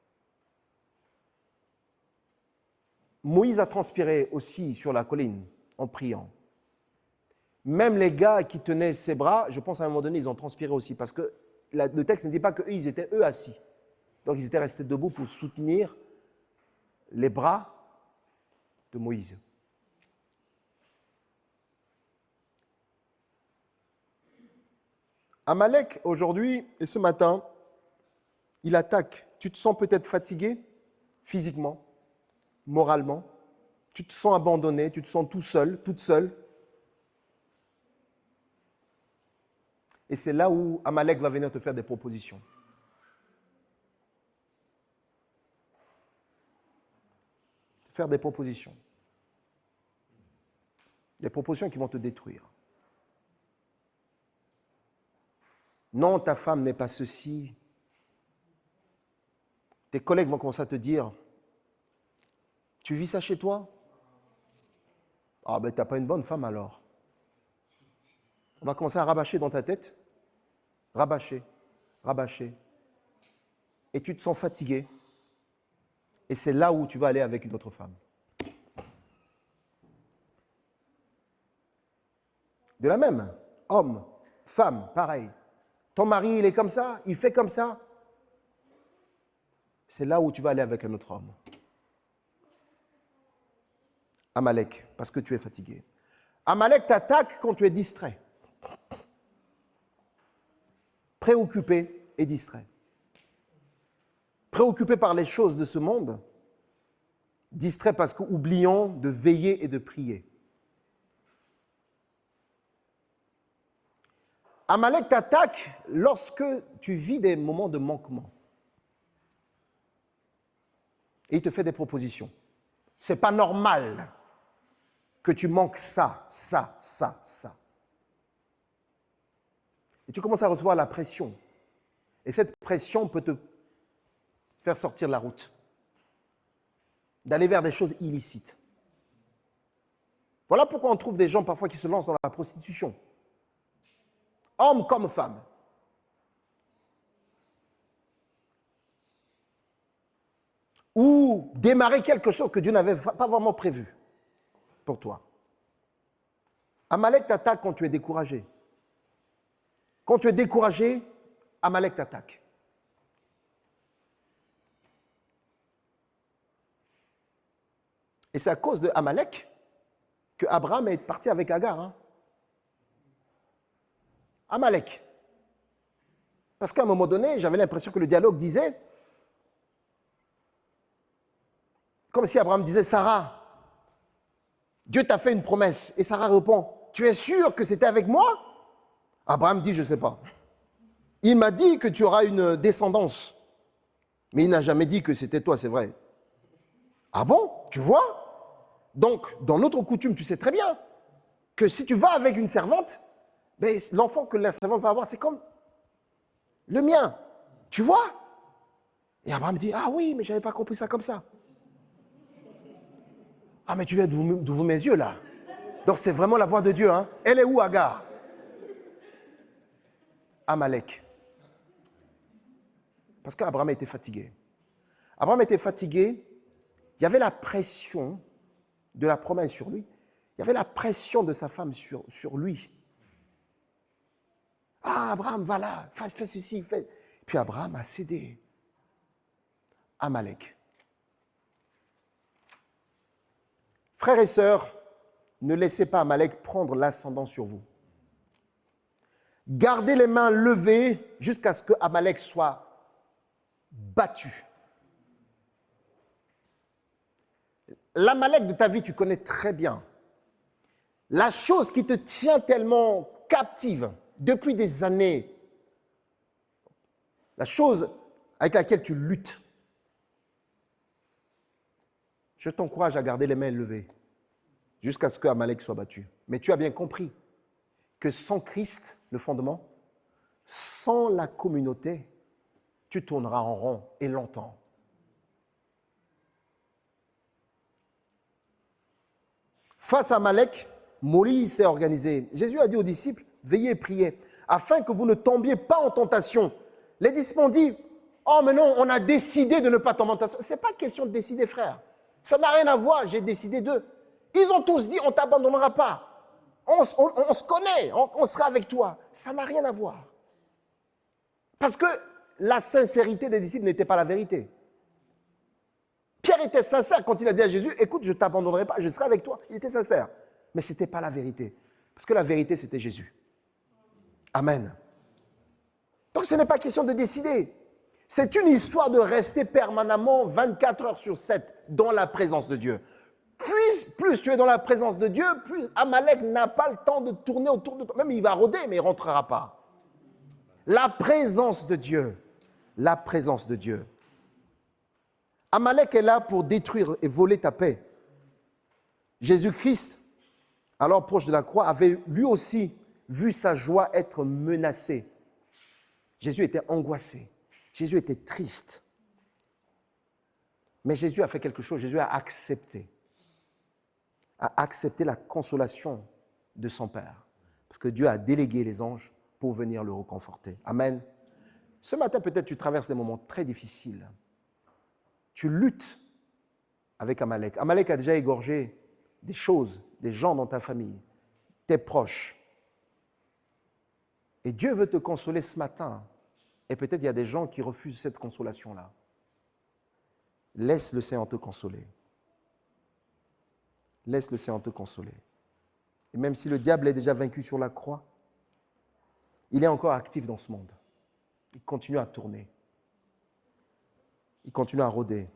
Moïse a transpiré aussi sur la colline en priant. Même les gars qui tenaient ses bras, je pense à un moment donné, ils ont transpiré aussi parce que le texte ne dit pas qu'eux, ils étaient eux assis. Donc ils étaient restés debout pour soutenir les bras de Moïse. Amalek, aujourd'hui et ce matin, il attaque. Tu te sens peut-être fatigué physiquement, moralement. Tu te sens abandonné, tu te sens tout seul, toute seule. Et c'est là où Amalek va venir te faire des propositions. Te faire des propositions. Des propositions qui vont te détruire. Non, ta femme n'est pas ceci. Tes collègues vont commencer à te dire, tu vis ça chez toi? Ah ben, tu n'as pas une bonne femme alors. On va commencer à rabâcher dans ta tête. Rabâcher, rabâcher. Et tu te sens fatigué. Et c'est là où tu vas aller avec une autre femme. De la même, homme, femme, pareil. Ton mari, il est comme ça, il fait comme ça. C'est là où tu vas aller avec un autre homme. Amalek, parce que tu es fatigué. Amalek t'attaque quand tu es distrait. Préoccupé et distrait. Préoccupé par les choses de ce monde, distrait parce qu'oublions de veiller et de prier. Amalek t'attaque lorsque tu vis des moments de manquement. Et il te fait des propositions. C'est pas normal que tu manques ça, ça, ça, ça. Et tu commences à recevoir la pression. Et cette pression peut te faire sortir de la route. D'aller vers des choses illicites. Voilà pourquoi on trouve des gens parfois qui se lancent dans la prostitution. Hommes comme femmes. Ou démarrer quelque chose que Dieu n'avait pas vraiment prévu pour toi. Amalek t'attaque quand tu es découragé. Quand tu es découragé, Amalek t'attaque. Et c'est à cause de Amalek que Abraham est parti avec Agar. Hein. Amalek. Parce qu'à un moment donné, j'avais l'impression que le dialogue disait, comme si Abraham disait, Sarah, Dieu t'a fait une promesse. Et Sarah répond, tu es sûr que c'était avec moi? Abraham dit, je ne sais pas. Il m'a dit que tu auras une descendance. Mais il n'a jamais dit que c'était toi, c'est vrai. Ah bon? Tu vois? Donc, dans notre coutume, tu sais très bien que si tu vas avec une servante, ben, l'enfant que la servante va avoir, c'est comme le mien. Tu vois? Et Abraham dit, ah oui, mais je n'avais pas compris ça comme ça. Ah, mais tu viens d'ouvrir mes yeux, là. Donc, c'est vraiment la voix de Dieu. Hein? Elle est où, Agar? Amalek. Parce qu'Abraham était fatigué. Abraham était fatigué. Il y avait la pression de la promesse sur lui. Il y avait la pression de sa femme sur lui. Ah, Abraham, va là, fais ceci, fais. Puis Abraham a cédé. Amalek. Frères et sœurs, ne laissez pas Amalek prendre l'ascendant sur vous. Gardez les mains levées jusqu'à ce que Amalek soit battu. L'Amalek de ta vie, tu connais très bien. La chose qui te tient tellement captive depuis des années, la chose avec laquelle tu luttes, je t'encourage à garder les mains levées jusqu'à ce que Amalek soit battu. Mais tu as bien compris que sans Christ, le fondement, sans la communauté, tu tourneras en rond et longtemps. Face à Amalek, Moïse s'est organisé. Jésus a dit aux disciples, veillez et priez, afin que vous ne tombiez pas en tentation. Les disciples ont dit, oh mais non, on a décidé de ne pas tomber en tentation. Ce n'est pas question de décider, frère. Ça n'a rien à voir, j'ai décidé d'eux. Ils ont tous dit, on ne t'abandonnera pas. On se connaît, on sera avec toi. Ça n'a rien à voir. Parce que la sincérité des disciples n'était pas la vérité. Pierre était sincère quand il a dit à Jésus, écoute, je ne t'abandonnerai pas, je serai avec toi. Il était sincère. Mais ce n'était pas la vérité. Parce que la vérité, c'était Jésus. Amen. Donc ce n'est pas question de décider. C'est une histoire de rester permanemment 24 heures sur 7 dans la présence de Dieu. Plus tu es dans la présence de Dieu, plus Amalek n'a pas le temps de tourner autour de toi. Même il va rôder, mais il ne rentrera pas. La présence de Dieu. La présence de Dieu. Amalek est là pour détruire et voler ta paix. Jésus-Christ, alors proche de la croix, avait lui aussi vu sa joie être menacée. Jésus était angoissé. Jésus était triste. Mais Jésus a fait quelque chose. Jésus a accepté la consolation de son Père. Parce que Dieu a délégué les anges pour venir le réconforter. Amen. Ce matin, peut-être tu traverses des moments très difficiles. Tu luttes avec Amalek. Amalek a déjà égorgé des choses, des gens dans ta famille, tes proches. Et Dieu veut te consoler ce matin. Et peut-être il y a des gens qui refusent cette consolation-là. Laisse le Seigneur te consoler. Laisse le Seigneur te consoler. Et même si le diable est déjà vaincu sur la croix, il est encore actif dans ce monde. Il continue à tourner. Il continue à rôder,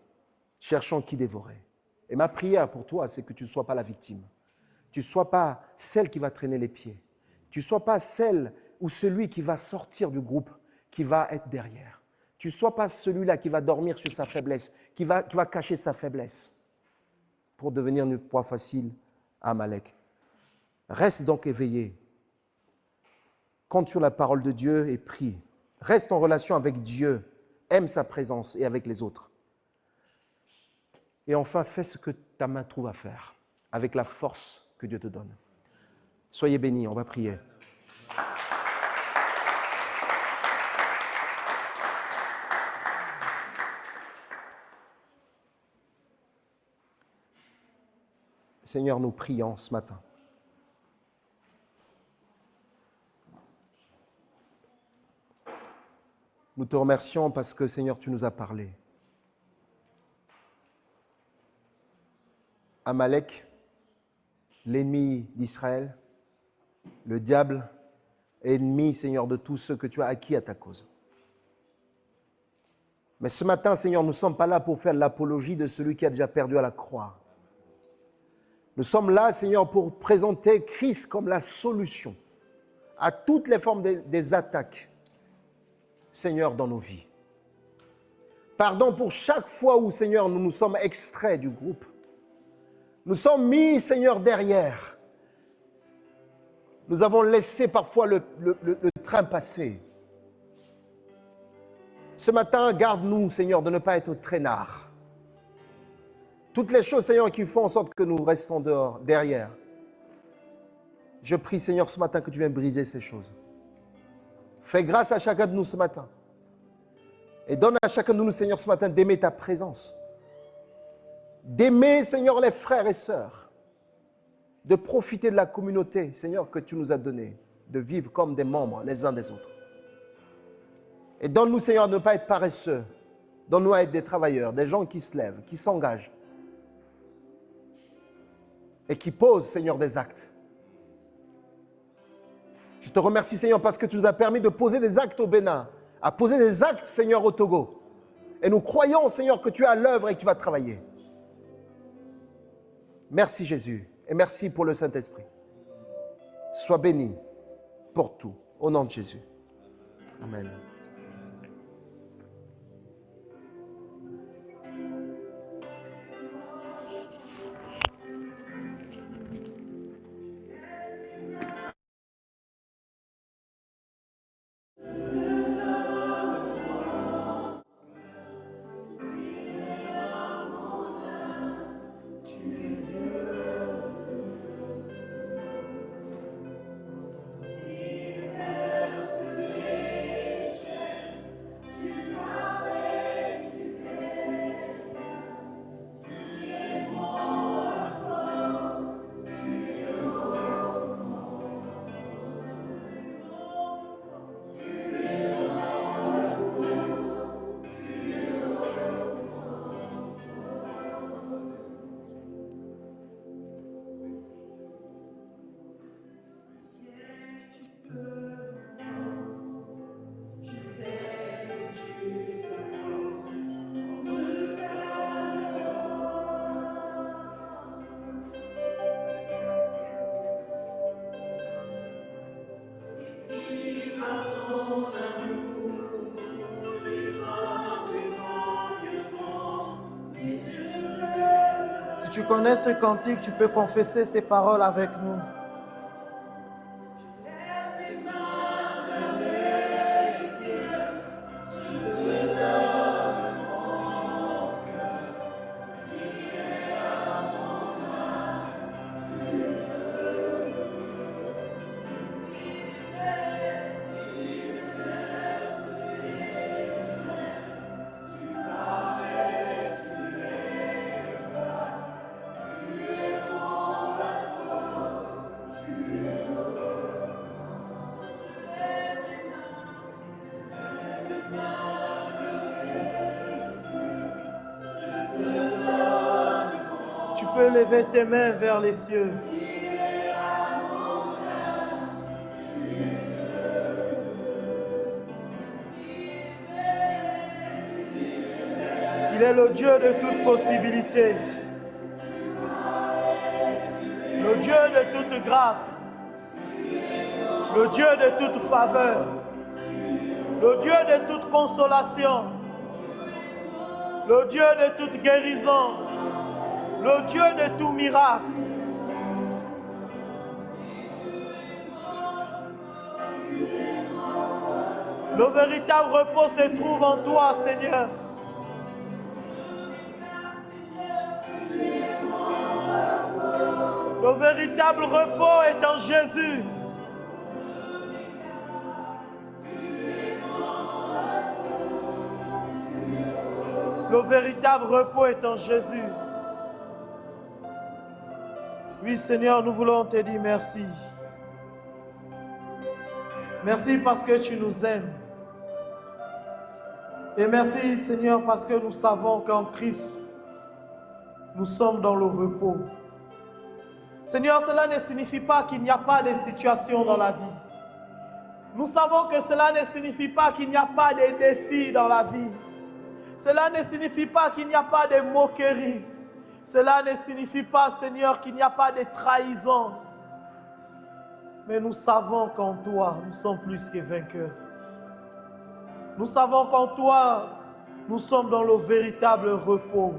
cherchant qui dévorer. Et ma prière pour toi, c'est que tu ne sois pas la victime. Tu ne sois pas celle qui va traîner les pieds. Tu ne sois pas celle ou celui qui va sortir du groupe, qui va être derrière. Tu ne sois pas celui-là qui va dormir sur sa faiblesse, qui va cacher sa faiblesse pour devenir une proie facile à Amalek. Reste donc éveillé. Compte sur la parole de Dieu et prie. Reste en relation avec Dieu. Aime sa présence et avec les autres. Et enfin, fais ce que ta main trouve à faire, avec la force que Dieu te donne. Soyez bénis, on va prier. Seigneur, nous prions ce matin. Nous te remercions parce que, Seigneur, tu nous as parlé. Amalek, l'ennemi d'Israël, le diable, ennemi, Seigneur, de tous ceux que tu as acquis à ta cause. Mais ce matin, Seigneur, nous ne sommes pas là pour faire l'apologie de celui qui a déjà perdu à la croix. Nous sommes là, Seigneur, pour présenter Christ comme la solution à toutes les formes des attaques, Seigneur, dans nos vies. Pardon pour chaque fois où, Seigneur, nous nous sommes extraits du groupe. Nous sommes mis, Seigneur, derrière. Nous avons laissé parfois le train passer. Ce matin, garde-nous, Seigneur, de ne pas être traînards. Toutes les choses, Seigneur, qui font en sorte que nous restons dehors, derrière. Je prie, Seigneur, ce matin que tu viennes briser ces choses. Fais grâce à chacun de nous ce matin. Et donne à chacun de nous, Seigneur, ce matin, d'aimer ta présence. D'aimer, Seigneur, les frères et sœurs. De profiter de la communauté, Seigneur, que tu nous as donnée. De vivre comme des membres les uns des autres. Et donne-nous, Seigneur, de ne pas être paresseux. Donne-nous à être des travailleurs, des gens qui se lèvent, qui s'engagent et qui posent, Seigneur, des actes. Je te remercie, Seigneur, parce que tu nous as permis de poser des actes au Bénin, à poser des actes, Seigneur, au Togo. Et nous croyons, Seigneur, que tu es à l'œuvre et que tu vas travailler. Merci, Jésus, et merci pour le Saint-Esprit. Sois béni pour tout, au nom de Jésus. Amen. Si tu connais ce cantique, tu peux confesser ces paroles avec nous. Tu peux lever tes mains vers les cieux. Il est le Dieu de toute possibilité, le Dieu de toute grâce, le Dieu de toute faveur, le Dieu de toute consolation, le Dieu de toute guérison, le Dieu de tout miracle. Le véritable repos se trouve en toi, Seigneur. Le véritable repos est en Jésus. Le véritable repos est en Jésus. Oui, Seigneur, nous voulons te dire merci. Merci parce que tu nous aimes. Et merci, Seigneur, parce que nous savons qu'en Christ, nous sommes dans le repos. Seigneur, cela ne signifie pas qu'il n'y a pas de situation dans la vie. Nous savons que cela ne signifie pas qu'il n'y a pas de défis dans la vie. Cela ne signifie pas qu'il n'y a pas de moquerie. Cela ne signifie pas, Seigneur, qu'il n'y a pas de trahison. Mais nous savons qu'en toi, nous sommes plus que vainqueurs. Nous savons qu'en toi, nous sommes dans le véritable repos.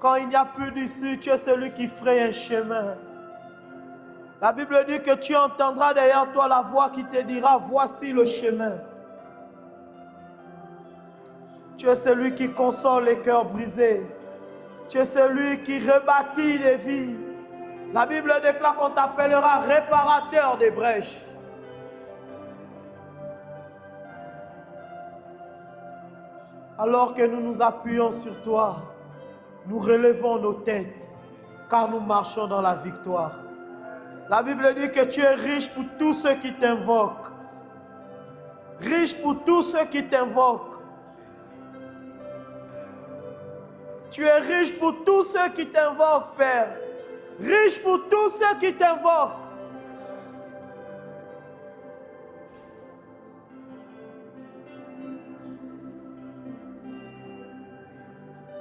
Quand il n'y a plus d'issue, tu es celui qui fraye un chemin. La Bible dit que tu entendras derrière toi la voix qui te dira, voici le chemin. Tu es celui qui console les cœurs brisés. Tu es celui qui rebâtit les vies. La Bible déclare qu'on t'appellera réparateur des brèches. Alors que nous nous appuyons sur toi, nous relevons nos têtes, car nous marchons dans la victoire. La Bible dit que tu es riche pour tous ceux qui t'invoquent. Riche pour tous ceux qui t'invoquent. Tu es riche pour tous ceux qui t'invoquent, Père. Riche pour tous ceux qui t'invoquent.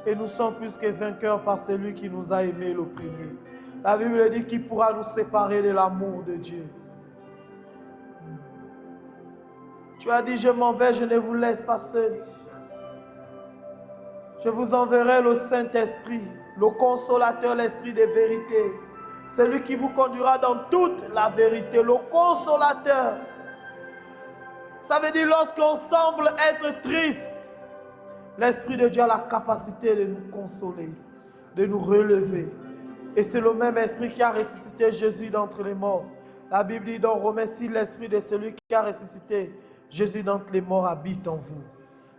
Et nous sommes plus que vainqueurs par celui qui nous a aimés l'opprimé. La Bible dit qu'il pourra nous séparer de l'amour de Dieu. Tu as dit, je m'en vais, je ne vous laisse pas seul. Je vous enverrai le Saint-Esprit, le consolateur, l'Esprit de vérité. Celui qui vous conduira dans toute la vérité, le consolateur. Ça veut dire lorsqu'on semble être triste, l'Esprit de Dieu a la capacité de nous consoler, de nous relever. Et c'est le même Esprit qui a ressuscité Jésus d'entre les morts. La Bible dit dans Romains 6, l'Esprit de celui qui a ressuscité Jésus d'entre les morts habite en vous.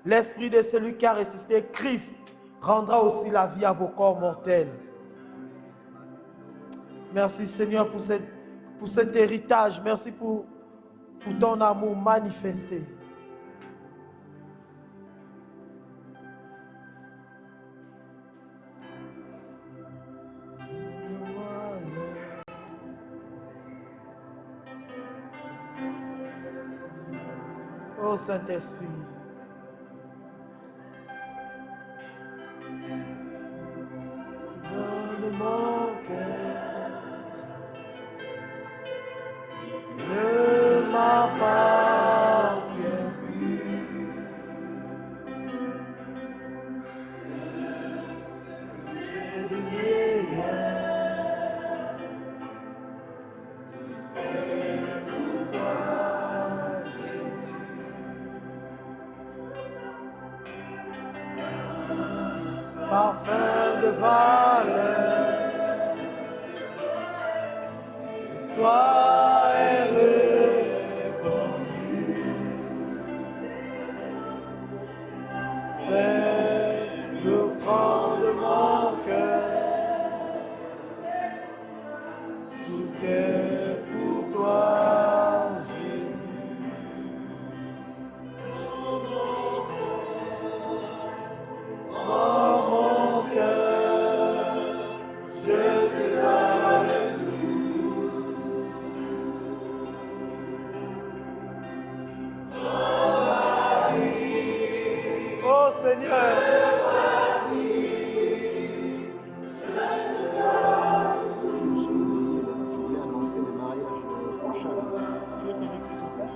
L'Esprit de celui qui a ressuscité Christ rendra aussi la vie à vos corps mortels. Merci Seigneur pour cet héritage. Merci pour ton amour manifesté. Oh Saint-Esprit. Donne mon cœur. Ne m'appartient plus. J'ai du meilleur. Pour toi, Jésus. Parfum de valeur, c'est toi est répandu. C'est le fond de mon cœur. Tout est pour toi, Jésus. Oh mon cœur, je te donne tout. Oh Seigneur, Je voulais annoncer le mariage prochain. Tu veux que je puisse en faire?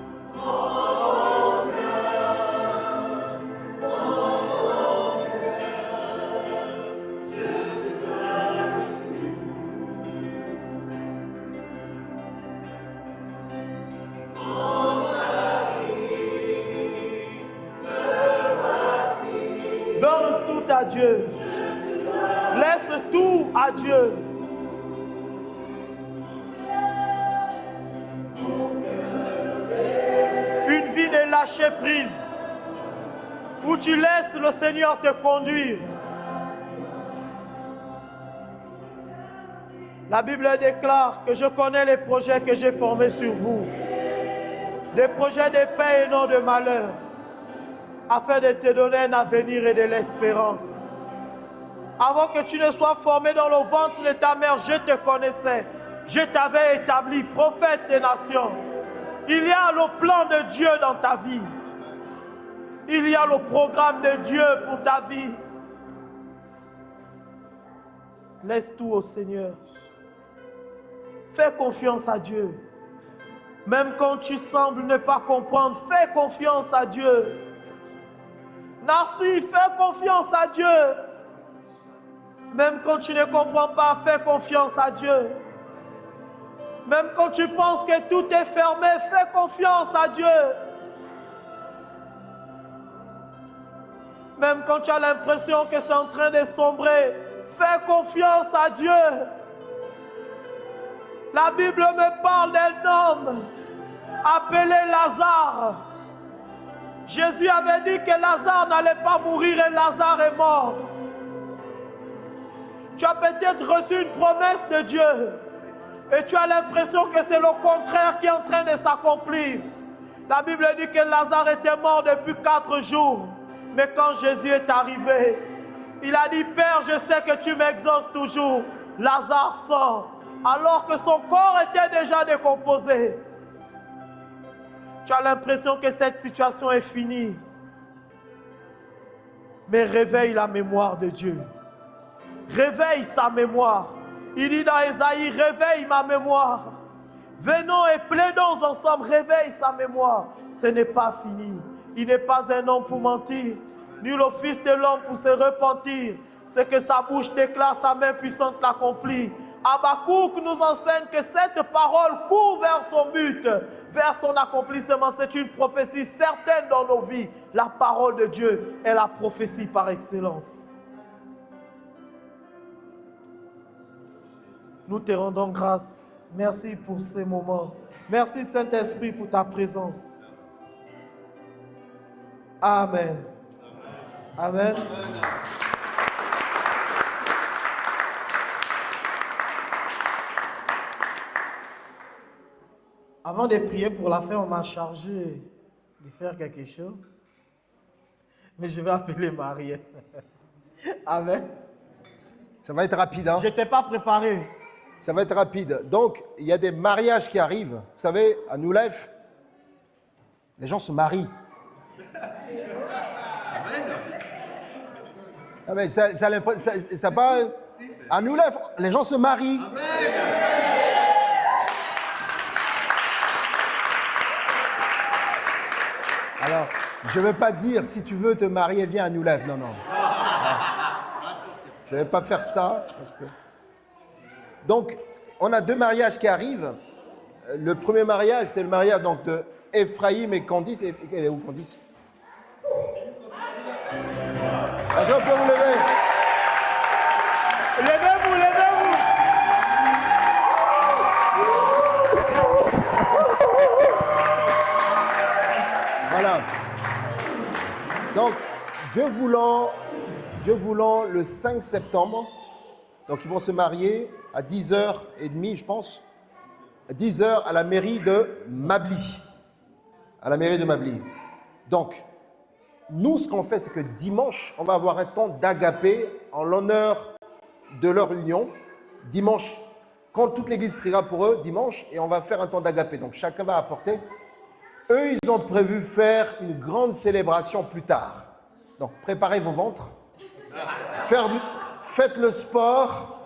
donne tout à Dieu. Laisse tout à Dieu. Une vie de lâcher prise, où tu laisses le Seigneur te conduire. La Bible déclare que je connais les projets que j'ai formés sur vous. Des projets de paix et non de malheur, afin de te donner un avenir et de l'espérance. Avant que tu ne sois formé dans le ventre de ta mère, je te connaissais. Je t'avais établi prophète des nations. Il y a le plan de Dieu dans ta vie. Il y a le programme de Dieu pour ta vie. Laisse tout au Seigneur. Fais confiance à Dieu. Même quand tu sembles ne pas comprendre, fais confiance à Dieu. Narcis, fais confiance à Dieu. Même quand tu ne comprends pas, fais confiance à Dieu. Même quand tu penses que tout est fermé, fais confiance à Dieu. Même quand tu as l'impression que c'est en train de sombrer, fais confiance à Dieu. La Bible me parle d'un homme appelé Lazare. Jésus avait dit que Lazare n'allait pas mourir et Lazare est mort. Tu as peut-être reçu une promesse de Dieu et tu as l'impression que c'est le contraire qui est en train de s'accomplir. La Bible dit que Lazare était mort depuis 4 jours. Mais quand Jésus est arrivé, Il a dit, Père, je sais que tu m'exauces toujours. Lazare sort, alors que son corps était déjà décomposé. Tu as l'impression que cette situation est finie. Mais réveille la mémoire de Dieu. Réveille sa mémoire. Il dit dans Ésaïe, réveille ma mémoire. Venons et plaidons ensemble, réveille sa mémoire. Ce n'est pas fini. Il n'est pas un homme pour mentir, ni le fils de l'homme pour se repentir. Ce que sa bouche déclare, sa main puissante l'accomplit. Habakkuk nous enseigne que cette parole court vers son but, vers son accomplissement. C'est une prophétie certaine dans nos vies. La parole de Dieu est la prophétie par excellence. Nous te rendons grâce. Merci pour ces moments. Merci Saint-Esprit pour ta présence. Amen. Amen. Avant de prier pour la fin, on m'a chargé de faire quelque chose. Mais je vais appeler Marie. Amen. Ça va être rapide, hein? Je n'étais pas préparé. Ça va être rapide. Donc, il y a des mariages qui arrivent. Vous savez, à New Life, les gens se marient. Ah mais ça pas... À New Life, les gens se marient. Alors, je ne veux pas dire, si tu veux te marier, viens à New Life. Non, non. Je ne vais pas faire ça. Parce que... Donc, on a deux mariages qui arrivent. Le premier mariage, c'est le mariage donc, de Ephraïm et Candice. Elle est où, Candice? Les gens peuvent vous lever. Levez-vous, levez-vous. Voilà. Donc, Dieu voulant, le 5 septembre, donc ils vont se marier à 10h30, je pense, à 10h à la mairie de Mably. À la mairie de Mably. Donc, nous, ce qu'on fait, c'est que dimanche, on va avoir un temps d'agapé en l'honneur de leur union. Dimanche, quand toute l'église priera pour eux, dimanche, et on va faire un temps d'agapé. Donc, chacun va apporter. Eux, ils ont prévu faire une grande célébration plus tard. Donc, préparez vos ventres. Faites le sport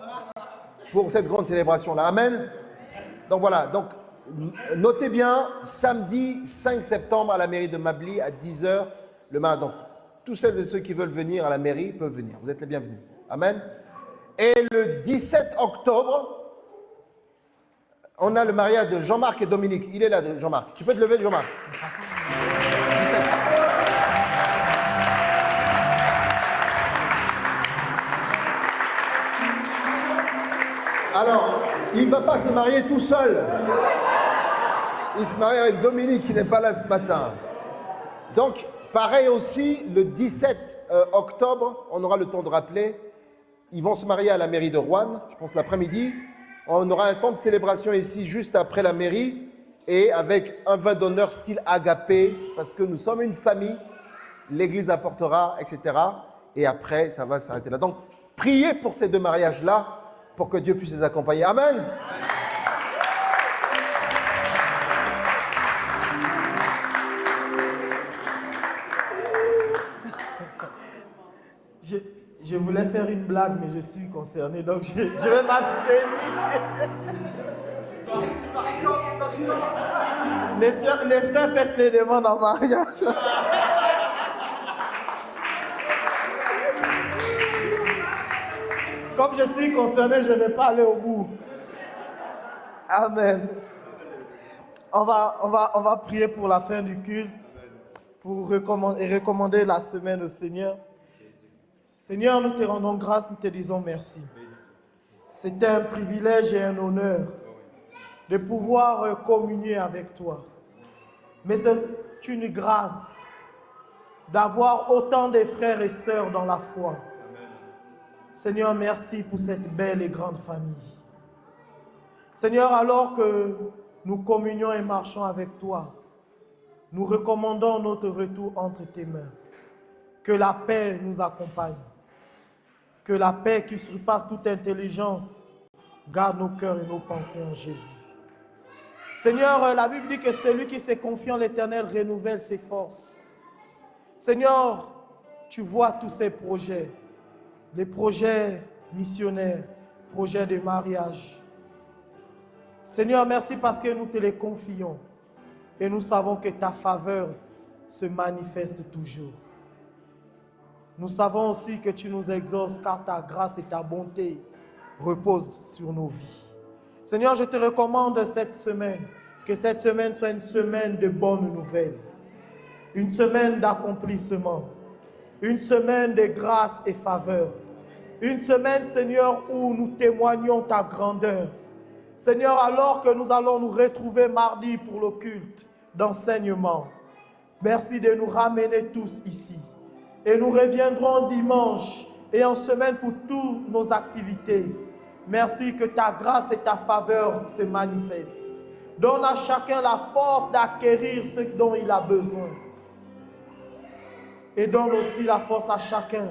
pour cette grande célébration-là. Amen. Donc, voilà. Donc, notez bien, samedi 5 septembre à la mairie de Mably à 10h le matin. Donc, tous celles et ceux qui veulent venir à la mairie peuvent venir. Vous êtes les bienvenus. Amen. Et le 17 octobre, on a le mariage de Jean-Marc et Dominique. Il est là, Jean-Marc. Tu peux te lever, Jean-Marc. 17. Alors, il ne va pas se marier tout seul. Il se marie avec Dominique qui n'est pas là ce matin. Donc, pareil aussi, le 17 octobre, on aura le temps de rappeler, ils vont se marier à la mairie de Rouen, je pense l'après-midi. On aura un temps de célébration ici, juste après la mairie, et avec un vin d'honneur style agapé, parce que nous sommes une famille, l'église apportera, etc. Et après, ça va s'arrêter là. Donc, priez pour ces deux mariages-là, pour que Dieu puisse les accompagner. Amen. Je voulais faire une blague, mais je suis concerné, donc je vais m'abstenir. Les frères, faites les demandes en mariage. Comme je suis concerné, je ne vais pas aller au bout. Amen. On va prier pour la fin du culte, pour recommander la semaine au Seigneur. Seigneur, nous te rendons grâce, nous te disons merci. C'était un privilège et un honneur de pouvoir communier avec toi. Mais c'est une grâce d'avoir autant de frères et sœurs dans la foi. Seigneur, merci pour cette belle et grande famille. Seigneur, alors que nous communions et marchons avec toi, nous recommandons notre retour entre tes mains. Que la paix nous accompagne. Que la paix qui surpasse toute intelligence garde nos cœurs et nos pensées en Jésus. Seigneur, la Bible dit que celui qui se confie en l'Éternel renouvelle ses forces. Seigneur, tu vois tous ces projets, les projets missionnaires, projets de mariage. Seigneur, merci parce que nous te les confions et nous savons que ta faveur se manifeste toujours. Nous savons aussi que tu nous exauces car ta grâce et ta bonté reposent sur nos vies. Seigneur, je te recommande cette semaine, que cette semaine soit une semaine de bonnes nouvelles, une semaine d'accomplissement, une semaine de grâce et faveur, une semaine, Seigneur, où nous témoignons ta grandeur. Seigneur, alors que nous allons nous retrouver mardi pour le culte d'enseignement, merci de nous ramener tous ici. Et nous reviendrons dimanche et en semaine pour toutes nos activités. Merci que ta grâce et ta faveur se manifestent. Donne à chacun la force d'acquérir ce dont il a besoin. Et donne aussi la force à chacun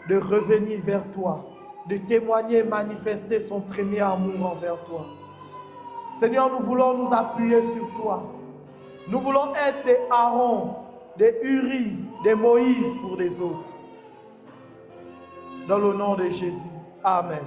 de revenir vers toi, de témoigner, manifester son premier amour envers toi. Seigneur, nous voulons nous appuyer sur toi. Nous voulons être des Aaron, des Uri, des Moïse pour les autres. Dans le nom de Jésus. Amen.